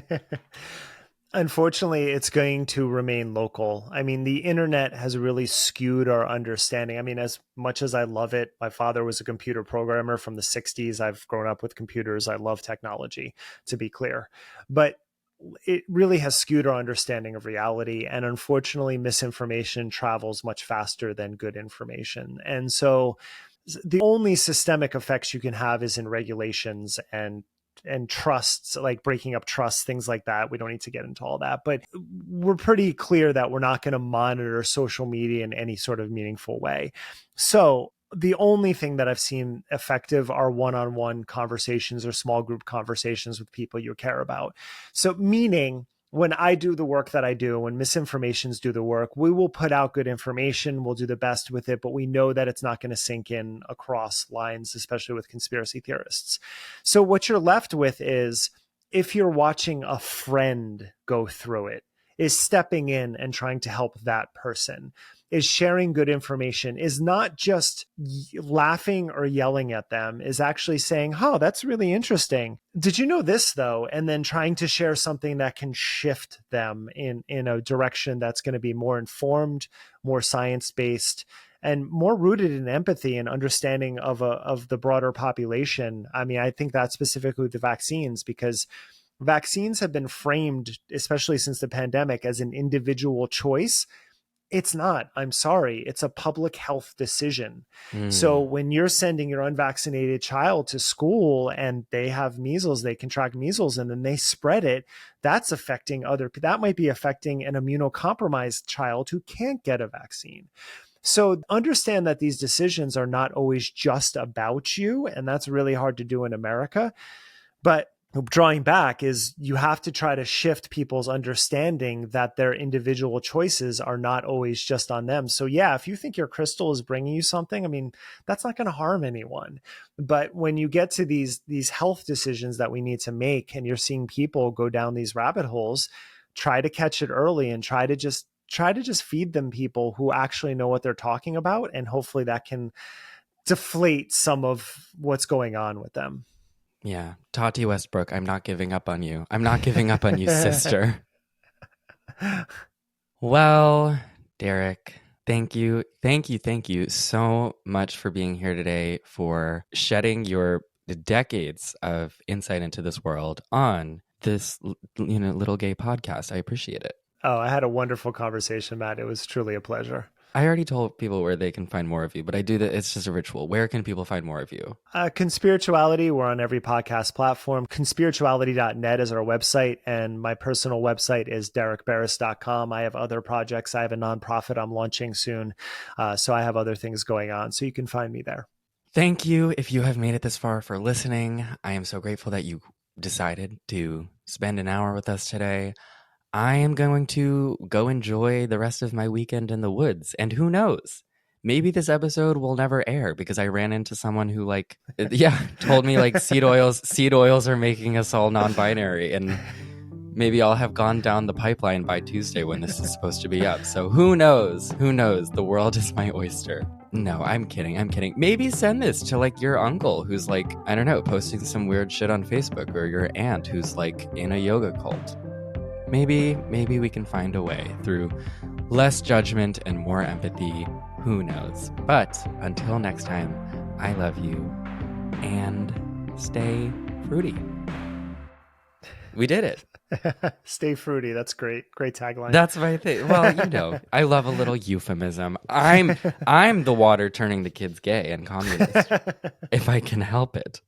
Unfortunately, it's going to remain local. I mean, the internet has really skewed our understanding. I mean, as much as I love it, my father was a computer programmer from the 60s. I've grown up with computers. I love technology, to be clear. But it really has skewed our understanding of reality. And unfortunately, misinformation travels much faster than good information. And so the only systemic effects you can have is in regulations and trusts, like breaking up trusts, things like that. We don't need to get into all that, but we're pretty clear that we're not going to monitor social media in any sort of meaningful way. So the only thing that I've seen effective are one-on-one conversations or small group conversations with people you care about. So meaning, when I do the work that I do, when misinformations do the work, we will put out good information. We'll do the best with it, but we know that it's not going to sink in across lines, especially with conspiracy theorists. So what you're left with is, if you're watching a friend go through it, is stepping in and trying to help that person, is sharing good information, is not just laughing or yelling at them, is actually saying, oh, that's really interesting. Did you know this, though? And then trying to share something that can shift them in a direction that's going to be more informed, more science-based, and more rooted in empathy and understanding of the broader population. I mean, I think that specifically with the vaccines, because vaccines have been framed, especially since the pandemic, as an individual choice. It's not. I'm sorry. It's a public health decision. So when you're sending your unvaccinated child to school and they have measles, they contract measles, and then they spread it, that's affecting other people. That might be affecting an immunocompromised child who can't get a vaccine. So understand that these decisions are not always just about you, and that's really hard to do in America. But drawing back is, you have to try to shift people's understanding that their individual choices are not always just on them. So yeah, if you think your crystal is bringing you something, I mean, that's not going to harm anyone. But when you get to these health decisions that we need to make, and you're seeing people go down these rabbit holes, try to catch it early and try to just feed them people who actually know what they're talking about. And hopefully that can deflate some of what's going on with them. Yeah. Tati Westbrook, I'm not giving up on you. I'm not giving up on you, sister. Well, Derek, thank you. Thank you so much for being here today, for shedding your decades of insight into this world on this, little gay podcast. I appreciate it. Oh, I had a wonderful conversation, Matt. It was truly a pleasure. I already told people where they can find more of you, but I do that. It's just a ritual. Where can people find more of you? Conspirituality, we're on every podcast platform. Conspirituality.net is our website, and my personal website is derekbarris.com. I have other projects. I have a nonprofit I'm launching soon, so I have other things going on, so you can find me there. Thank you if you have made it this far for listening. I am so grateful that you decided to spend an hour with us today. I am going to go enjoy the rest of my weekend in the woods. And who knows? Maybe this episode will never air because I ran into someone who told me like seed oils are making us all non-binary, and maybe I'll have gone down the pipeline by Tuesday when this is supposed to be up. So who knows? Who knows? The world is my oyster. No, I'm kidding. Maybe send this to like your uncle who's like, I don't know, posting some weird shit on Facebook, or your aunt who's like in a yoga cult. Maybe we can find a way through less judgment and more empathy. Who knows? But until next time, I love you and stay fruity. We did it. Stay fruity. That's great. Great tagline. That's my thing. Well, I love a little euphemism. I'm the water turning the kids gay and communist if I can help it.